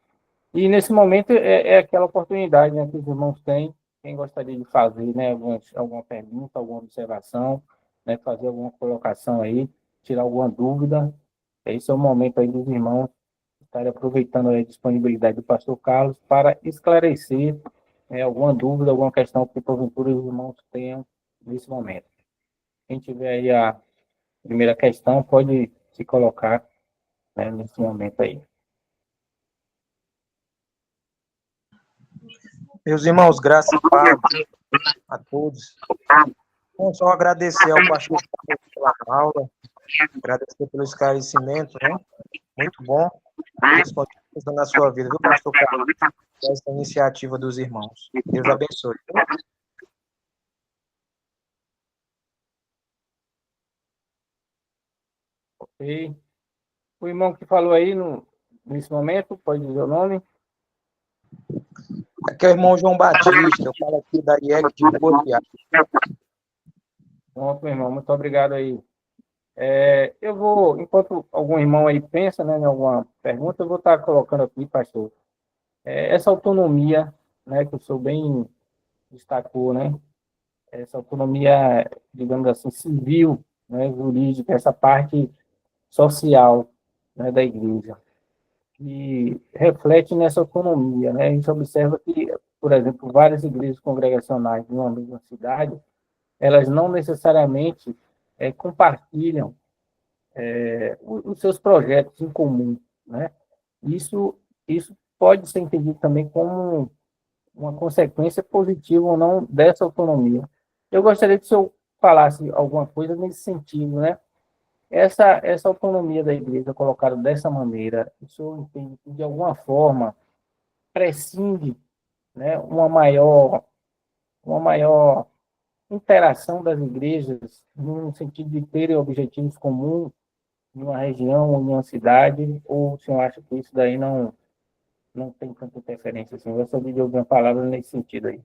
E nesse momento é aquela oportunidade, né, que os irmãos têm, quem gostaria de fazer, né, alguma pergunta, alguma observação, né, fazer alguma colocação aí, tirar alguma dúvida. Esse é o momento aí dos irmãos estarem aproveitando a disponibilidade do pastor Carlos para esclarecer, né, alguma dúvida, alguma questão que porventura os irmãos tenham nesse momento. Quem tiver aí a primeira questão pode se colocar, né, nesse momento aí. Meus irmãos, graças e paz a todos. Bom, só agradecer ao pastor pela aula, agradecer pelo esclarecimento, né? Muito bom. Deus continue na sua vida, viu, pastor Carlos? Essa iniciativa dos irmãos. Deus abençoe. Ok. O irmão que falou aí nesse momento, pode dizer o nome? Aqui é o irmão João Batista, eu falo aqui da IEC de Boa. Pronto, meu irmão, muito obrigado aí. Eu vou, enquanto algum irmão aí pensa, né, em alguma pergunta, eu vou estar colocando aqui, pastor, essa autonomia, né, que o senhor bem destacou, né, essa autonomia, digamos assim, civil, né, jurídica, essa parte social, né, da igreja, que reflete nessa autonomia, né, a gente observa que, por exemplo, várias igrejas congregacionais de uma mesma cidade, elas não necessariamente compartilham os seus projetos em comum, né? Isso pode ser entendido também como uma consequência positiva ou não dessa autonomia. Eu gostaria que o senhor falasse alguma coisa nesse sentido, né? Essa autonomia da igreja colocada dessa maneira, o senhor entende que, de alguma forma, prescinde, né, uma maior interação das igrejas no sentido de terem objetivos comuns em uma região ou em uma cidade, ou o senhor acha que isso daí não tem tanta interferência assim? Eu gostaria de ouvir uma palavra nesse sentido aí.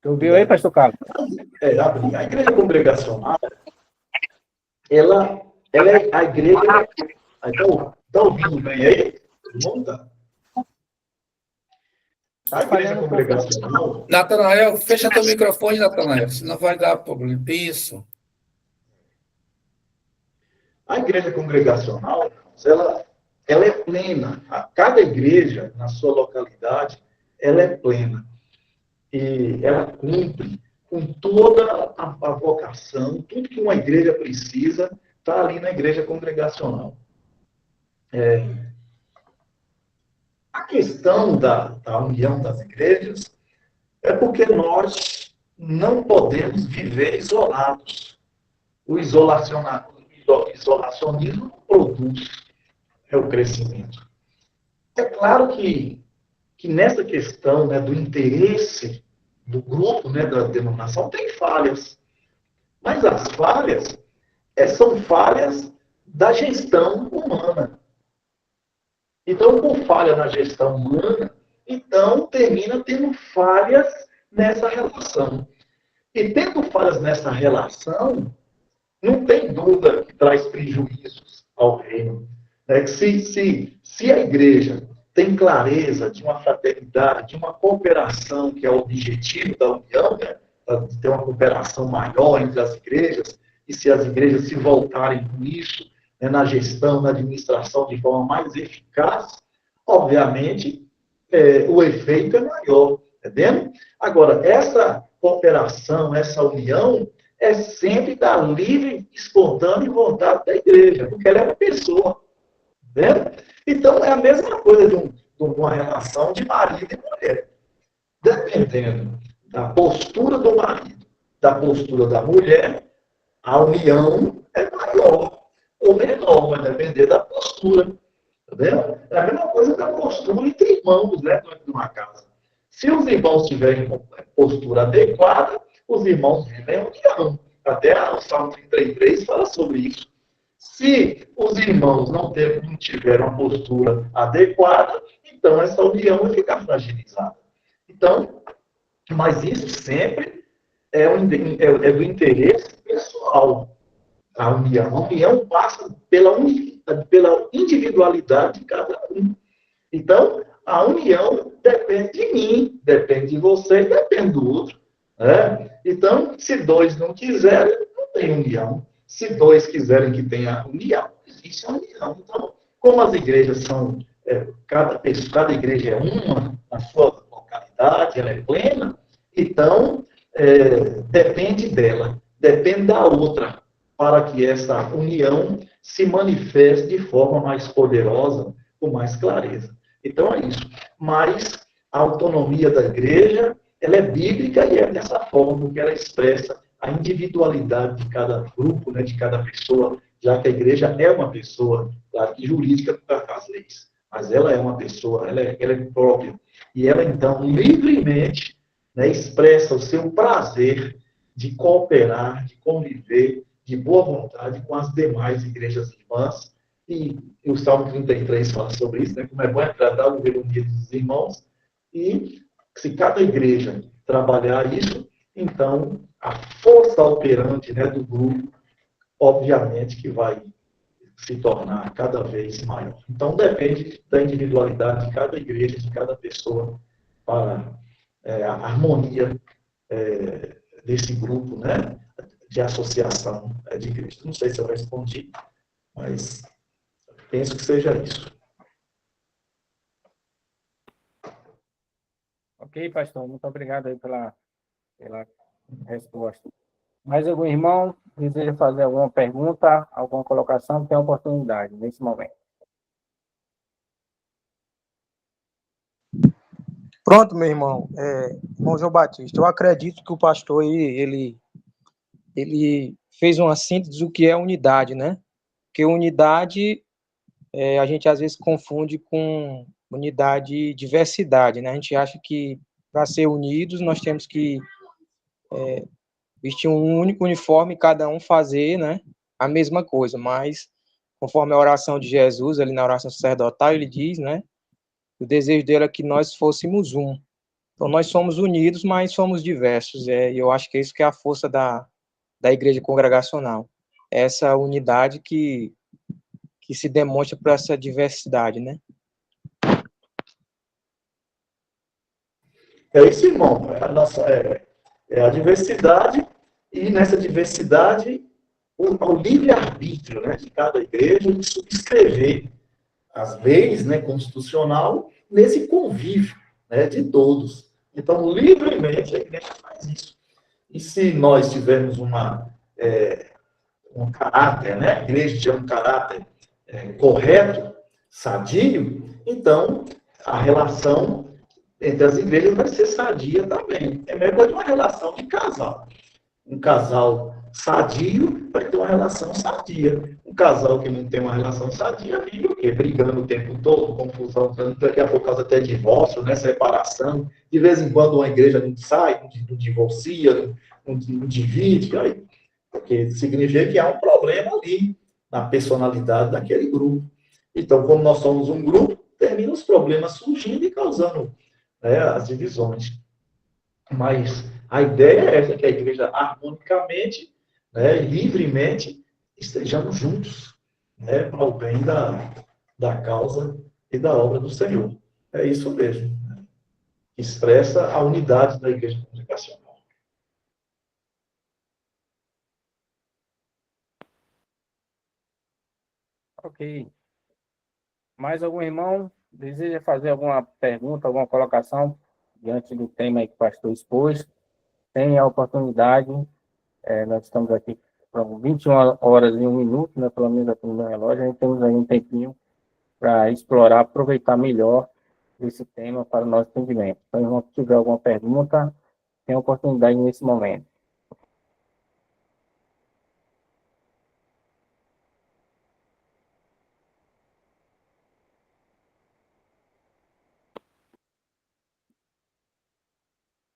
Você ouviu aí, pastor Carlos? A igreja congregacional, ela é a igreja... Está ouvindo bem aí? Não está. A igreja congregacional... Natanael, fecha teu microfone, Natanael, senão vai dar problema. Isso. A igreja congregacional, ela é plena. Cada igreja, na sua localidade, ela é plena. E ela cumpre com toda a vocação, tudo que uma igreja precisa, está ali na igreja congregacional. A questão da união das igrejas é porque nós não podemos viver isolados. O isolacionismo produz o crescimento. É claro que nessa questão, né, do interesse do grupo, né, da denominação, tem falhas. Mas as falhas são falhas da gestão humana. Então, por falha na gestão humana, então termina tendo falhas nessa relação. E tendo falhas nessa relação, não tem dúvida que traz prejuízos ao reino. É que se a igreja tem clareza de uma fraternidade, de uma cooperação, que é o objetivo da união, né? De ter uma cooperação maior entre as igrejas, e se as igrejas se voltarem com isso, né, na gestão, na administração de forma mais eficaz, obviamente, o efeito é maior, entendeu? Agora, essa cooperação, essa união, é sempre da livre, espontânea vontade da igreja, porque ela é uma pessoa, entendeu? Então, é a mesma coisa de uma relação de marido e mulher. Dependendo da postura do marido, da postura da mulher, a união é maior ou menor, vai depender da postura. Entendeu? É a mesma coisa da postura entre irmãos, né, dentro de uma casa. Se os irmãos tiverem postura adequada, os irmãos vivem em união. Até o Salmo 33 fala sobre isso. Se os irmãos não tiverem uma postura adequada, então essa união vai ficar fragilizada. Então, mas isso sempre é do interesse pessoal. A união passa pela individualidade de cada um. Então, a união depende de mim, depende de você, depende do outro. Né? Então, se dois não quiserem, não tem união. Se dois quiserem que tenha união, existe a união. Então, como as igrejas são, cada igreja é uma, na sua localidade, ela é plena, então, depende dela, depende da outra, para que essa união se manifeste de forma mais poderosa, com mais clareza. Então, é isso. Mas a autonomia da igreja, ela é bíblica e é dessa forma que ela expressa a individualidade de cada grupo, né, de cada pessoa, já que a igreja é uma pessoa, claro que jurídica por as leis, mas ela é uma pessoa, ela é própria. E ela, então, livremente, né, expressa o seu prazer de cooperar, de conviver, de boa vontade com as demais igrejas irmãs. E o Salmo 33 fala sobre isso, né, como é bom e agradável ver unidos dos irmãos. E se cada igreja trabalhar isso, então a força operante, né, do grupo, obviamente que vai se tornar cada vez maior. Então depende da individualidade de cada igreja, de cada pessoa, para a harmonia desse grupo, né, de associação de igreja. Não sei se eu respondi, mas penso que seja isso. Ok, pastor, muito obrigado aí pela resposta. Mais algum irmão deseja fazer alguma pergunta, alguma colocação? Tem oportunidade nesse momento. Pronto, meu irmão. Irmão João Batista, eu acredito que o pastor ele fez uma síntese do que é unidade, né? Porque unidade, a gente às vezes confunde com unidade e diversidade, né? A gente acha que para ser unidos nós temos que vestir um único uniforme e cada um fazer, né, a mesma coisa, mas conforme a oração de Jesus, ali na oração sacerdotal, ele diz, né, o desejo dele é que nós fôssemos um. Então nós somos unidos, mas somos diversos, e eu acho que é isso que é a força da igreja congregacional, essa unidade que se demonstra por essa diversidade, né? É isso, irmão. É a diversidade, e nessa diversidade, o livre-arbítrio, né, de cada igreja de subscrever as leis, né, constitucional nesse convívio, né, de todos. Então, livremente, a igreja faz isso. E se nós tivermos um caráter, né, a igreja tiver um caráter correto, sadio, então a relação entre as igrejas vai ser sadia também. É mesmo de uma relação de casal. Um casal sadio vai ter uma relação sadia. Um casal que não tem uma relação sadia vive o quê? Brigando o tempo todo, confusão, daqui a pouco causa até divórcio, né? Separação. De vez em quando uma igreja não sai, não divorcia, não divide, aí, porque significa que há um problema ali na personalidade daquele grupo. Então, como nós somos um grupo, termina os problemas surgindo e causando, né, as divisões. Mas A ideia é essa, que a igreja harmonicamente, né, livremente, estejamos juntos, né, para o bem da causa e da obra do Senhor. É isso mesmo. Né? Expressa a unidade da igreja congregacional. Ok. Mais algum irmão deseja fazer alguma pergunta, alguma colocação diante do tema aí que o pastor expôs? Tem a oportunidade. Nós estamos aqui para 21 horas e 1 minuto, né, pelo menos aqui no meu relógio. A gente temos aí um tempinho para explorar, aproveitar melhor esse tema para o nosso entendimento. Então, irmão, se tiver alguma pergunta, tem a oportunidade nesse momento.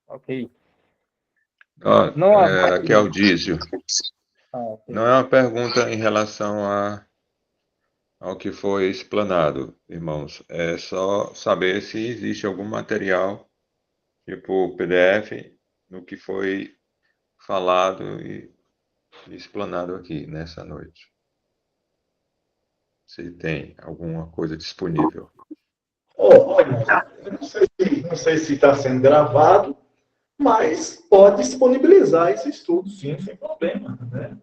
Ok. Não Aqui é o Dízio. ok. Não é uma pergunta em relação ao que foi explanado, irmãos. É só saber se existe algum material, tipo PDF, no que foi falado e explanado aqui nessa noite. Se tem alguma coisa disponível. Olha, eu não sei se está sendo gravado, mas pode disponibilizar esse estudo, sim, sem problema. Né?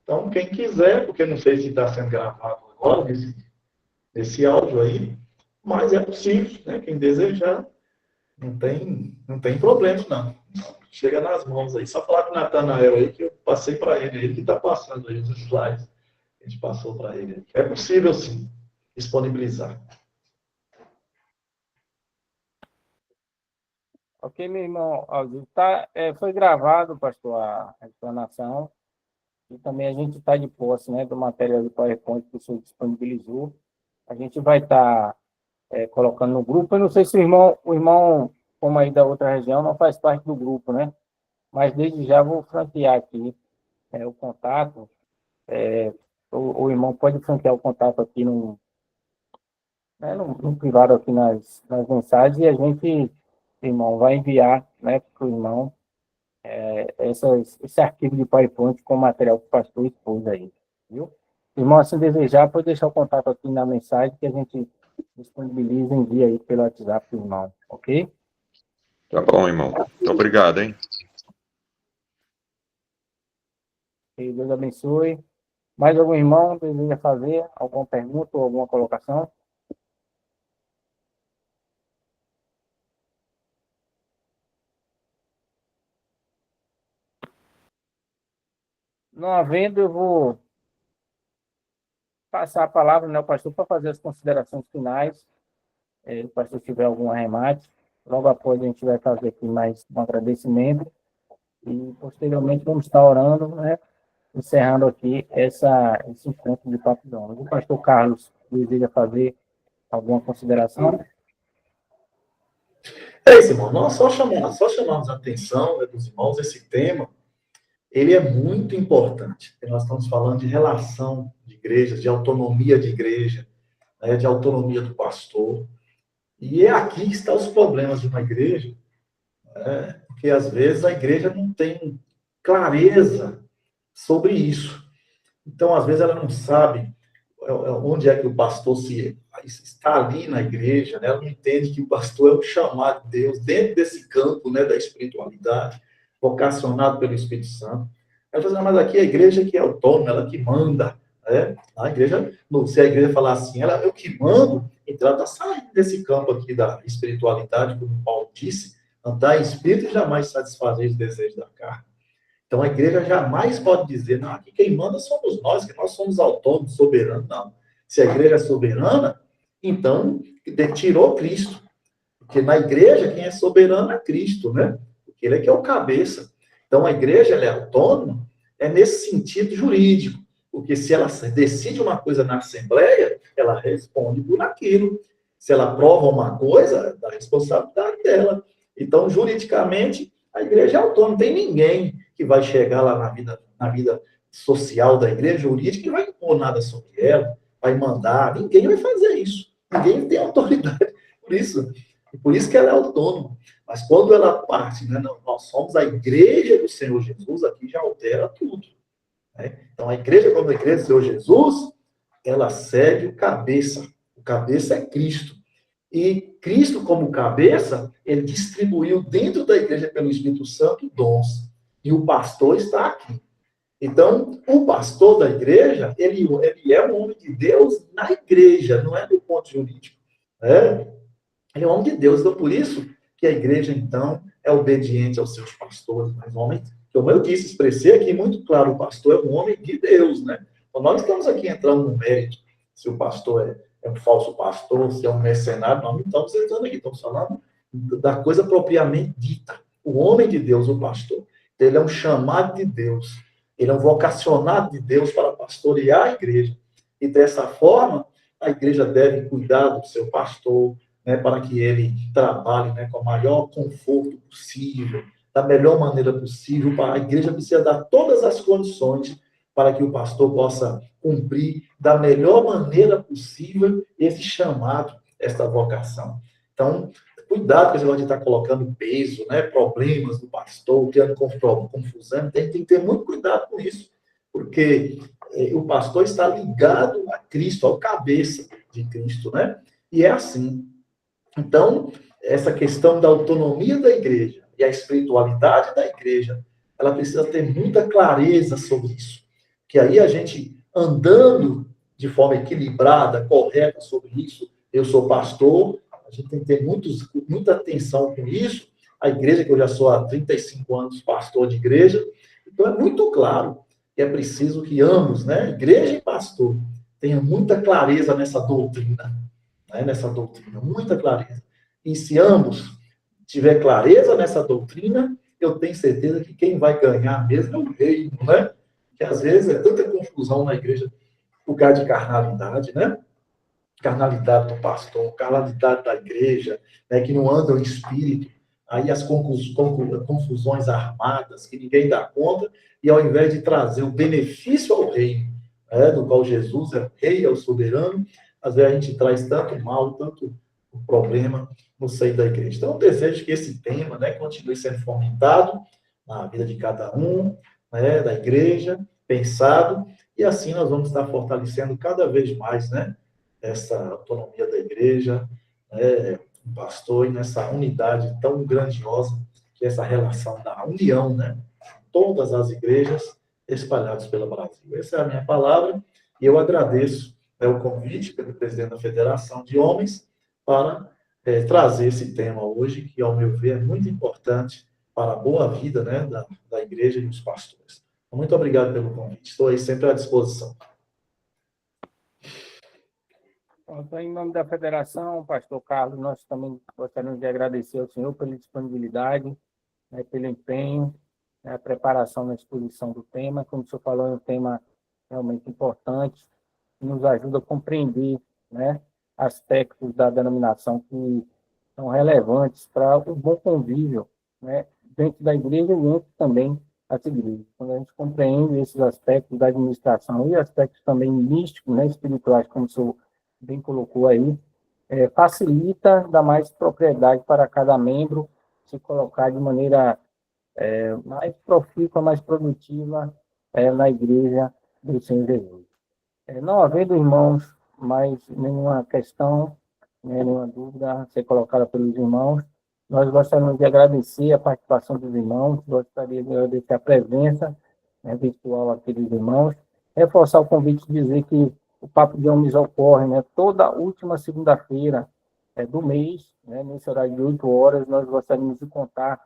Então, quem quiser, porque não sei se está sendo gravado agora, esse áudio aí, mas é possível, né? Quem desejar, não tem problema, não. Chega nas mãos aí. Só falar com o Natanael aí, que eu passei para ele que está passando aí os slides. A gente passou para ele. É possível, sim, disponibilizar. Ok, meu irmão Aldir, foi gravado, pastor, a explanação, e também a gente está de posse, né, do material do PowerPoint que o senhor disponibilizou. A gente vai estar colocando no grupo. Eu não sei se o irmão, como aí da outra região, não faz parte do grupo, né? Mas desde já vou franquear aqui o contato. O irmão pode franquear o contato aqui no privado, aqui nas mensagens, e a gente, irmão, vai enviar, né, para o irmão esse arquivo de PowerPoint com o material que o pastor expôs aí, viu? Irmão, se desejar, pode deixar o contato aqui na mensagem que a gente disponibiliza e envia aí pelo WhatsApp do irmão, ok? Tá bom, irmão. Muito obrigado, hein? Que Deus abençoe. Mais algum irmão deseja fazer alguma pergunta ou alguma colocação? Não havendo, eu vou passar a palavra, né, ao pastor, para fazer as considerações finais. Se o pastor tiver algum arremate, logo após a gente vai fazer aqui mais um agradecimento e, posteriormente, vamos estar orando, né, encerrando aqui esse encontro de Papo de Homens. O pastor Carlos deseja fazer alguma consideração? É isso, irmão. Nós só chamamos a atenção, né, dos irmãos, esse tema, ele é muito importante. Nós estamos falando de relação de igrejas, de autonomia de igreja, né, de autonomia do pastor. E é aqui que estão os problemas de uma igreja, né, porque às vezes a igreja não tem clareza sobre isso. Então, às vezes, ela não sabe onde é que o pastor está ali na igreja, né? Ela não entende que o pastor é um chamado de Deus dentro desse campo, né, da espiritualidade, vocacionado pelo Espírito Santo. Ela fala, mas aqui é a igreja que é autônoma, ela que manda, né? A igreja, se a igreja falar assim, eu que mando, então ela está saindo desse campo aqui da espiritualidade, como Paulo disse, andar em espírito e jamais satisfazer os desejos da carne. Então, a igreja jamais pode dizer, não, aqui quem manda somos nós, que nós somos autônomos, soberanos. Não. Se a igreja é soberana, então, tirou Cristo. Porque na igreja, quem é soberano é Cristo, né? Porque ele é que é o cabeça. Então, a igreja, ela é autônoma, é nesse sentido jurídico. Porque se ela decide uma coisa na Assembleia, ela responde por aquilo. Se ela prova uma coisa, da responsabilidade dela. Então, juridicamente, a igreja é autônoma. Não tem ninguém que vai chegar lá na vida social da igreja jurídica e vai impor nada sobre ela, vai mandar. Ninguém vai fazer isso. Ninguém tem autoridade. Por isso, E por isso que ela é autônoma. Mas quando ela parte, né, não, nós somos a igreja do Senhor Jesus, aqui já altera tudo. Né? Então, a igreja, como a igreja do Senhor Jesus, ela segue o cabeça. O cabeça é Cristo. E Cristo, como cabeça, ele distribuiu dentro da igreja, pelo Espírito Santo, dons. E o pastor está aqui. Então, o pastor da igreja, ele é um homem de Deus na igreja, não é do ponto jurídico. Né? Ele é um homem de Deus. Então, por isso que a igreja, então, é obediente aos seus pastores. Mas homem, como eu disse, expressei aqui muito claro, o pastor é um homem de Deus, né? Então, nós estamos aqui entrando no mérito, se o pastor é um falso pastor, se é um mercenário, nós não estamos entrando aqui, estamos falando da coisa propriamente dita. O homem de Deus, o pastor, ele é um chamado de Deus, ele é um vocacionado de Deus para pastorear a igreja. E dessa forma, a igreja deve cuidar do seu pastor, né, para que ele trabalhe, né, com o maior conforto possível, da melhor maneira possível. A igreja precisa dar todas as condições para que o pastor possa cumprir da melhor maneira possível esse chamado, esta vocação. Então, cuidado com esse negócio de estar colocando peso, né, problemas do pastor, criando confusão. Tem que ter muito cuidado com isso, porque o pastor está ligado a Cristo, ao cabeça de Cristo, né? E é assim. Então, essa questão da autonomia da igreja e a espiritualidade da igreja, ela precisa ter muita clareza sobre isso. Que aí a gente, andando de forma equilibrada, correta sobre isso, eu sou pastor, a gente tem que ter muita atenção com isso. A igreja, que eu já sou há 35 anos pastor de igreja, então é muito claro que é preciso que ambos, né, igreja e pastor, tenham muita clareza nessa doutrina, né, muita clareza. E se ambos tiver clareza nessa doutrina, eu tenho certeza que quem vai ganhar mesmo é o reino, né? Que às vezes é tanta confusão na igreja, lugar de carnalidade, né? Carnalidade do pastor, carnalidade da igreja, né? Que não anda o espírito, aí as confusões armadas, que ninguém dá conta, e ao invés de trazer o benefício ao reino, né? Do qual Jesus é o rei, é o soberano, às vezes a gente traz tanto mal, tanto problema no seio da igreja. Então, eu desejo que esse tema, né, continue sendo fomentado na vida de cada um, né, da igreja, pensado, e assim nós vamos estar fortalecendo cada vez mais, né, essa autonomia da igreja, né, o pastor, e nessa unidade tão grandiosa, que é essa relação da união, né, todas as igrejas espalhadas pelo Brasil. Essa é a minha palavra, e eu agradeço, né, o convite pelo presidente da Federação de Homens para trazer esse tema hoje, que, ao meu ver, é muito importante para a boa vida, né, da igreja e dos pastores. Muito obrigado pelo convite. Estou aí sempre à disposição. Então, em nome da Federação, pastor Carlos, nós também gostaríamos de agradecer ao senhor pela disponibilidade, né, pelo empenho, né, a preparação na exposição do tema. Como o senhor falou, é um tema realmente importante, que nos ajuda a compreender, né, aspectos da denominação que são relevantes para o bom convívio, né, dentro da igreja e dentro também das igrejas. Quando a gente compreende esses aspectos da administração e aspectos também místicos, né, espirituais, como o senhor bem colocou aí, facilita, dá mais propriedade para cada membro se colocar de maneira mais profícua, mais produtiva na igreja do Senhor Jesus. Não havendo, irmãos, mais nenhuma questão, nenhuma dúvida a ser colocada pelos irmãos, nós gostaríamos de agradecer a participação dos irmãos, gostaria de agradecer a presença, né, virtual aqui dos irmãos, reforçar o convite de dizer que o Papo de Homens ocorre, né, toda última segunda-feira do mês, né, nesse horário de 8 horas, nós gostaríamos de contar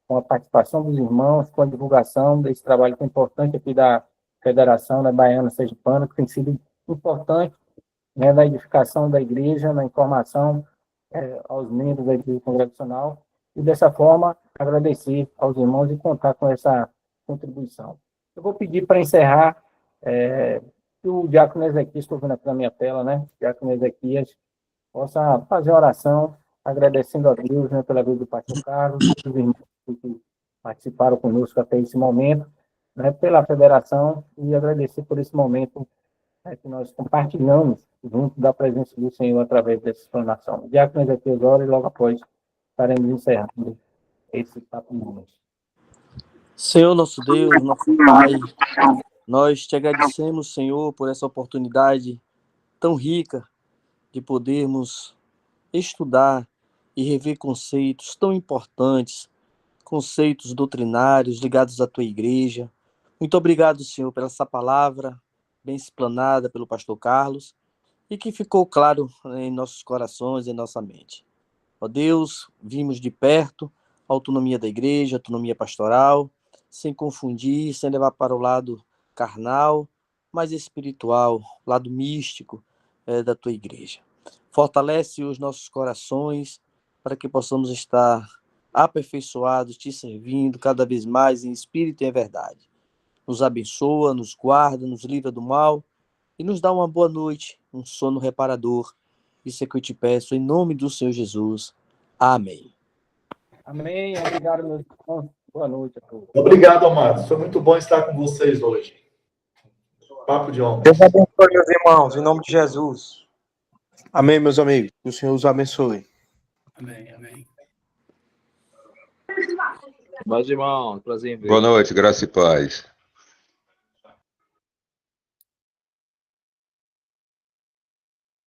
com a participação dos irmãos, com a divulgação desse trabalho que é importante aqui da Federação, né, Baiana Sergipana, que tem sido importante, né, na edificação da igreja, na informação aos membros da igreja congregacional, e dessa forma agradecer aos irmãos e contar com essa contribuição. Eu vou pedir para encerrar que o diácono Ezequias, estou vendo aqui na minha tela, né, o diácono Ezequias possa fazer a oração, agradecendo a Deus, né, pela vida do pastor Carlos, os irmãos que participaram conosco até esse momento, né, pela federação, e agradecer por esse momento né, que nós compartilhamos junto da presença do Senhor através dessa explanação. Diácono Ezequiel Osório, e logo após estaremos encerrando esse papo de hoje. Senhor nosso Deus, nosso Pai, nós te agradecemos, Senhor, por essa oportunidade tão rica de podermos estudar e rever conceitos tão importantes, conceitos doutrinários ligados à tua igreja. Muito obrigado, Senhor, por essa palavra bem explanada pelo pastor Carlos e que ficou claro em nossos corações e em nossa mente. Ó Deus, vimos de perto a autonomia da igreja, a autonomia pastoral, sem confundir, sem levar para o lado carnal, mas espiritual, lado místico da tua igreja. Fortalece os nossos corações para que possamos estar aperfeiçoados, te servindo cada vez mais em espírito e em verdade. Nos abençoa, nos guarda, nos livra do mal e nos dá uma boa noite, um sono reparador. Isso é que eu te peço em nome do Senhor Jesus. Amém. Amém. Obrigado, meus irmãos. Boa noite a todos. Obrigado, amados. Foi muito bom estar com vocês hoje. Papo de homens. Deus abençoe, meus irmãos, em nome de Jesus. Amém, meus amigos. Que o Senhor os abençoe. Amém, amém. Meus irmãos, prazer em ver. Boa noite, graça e paz.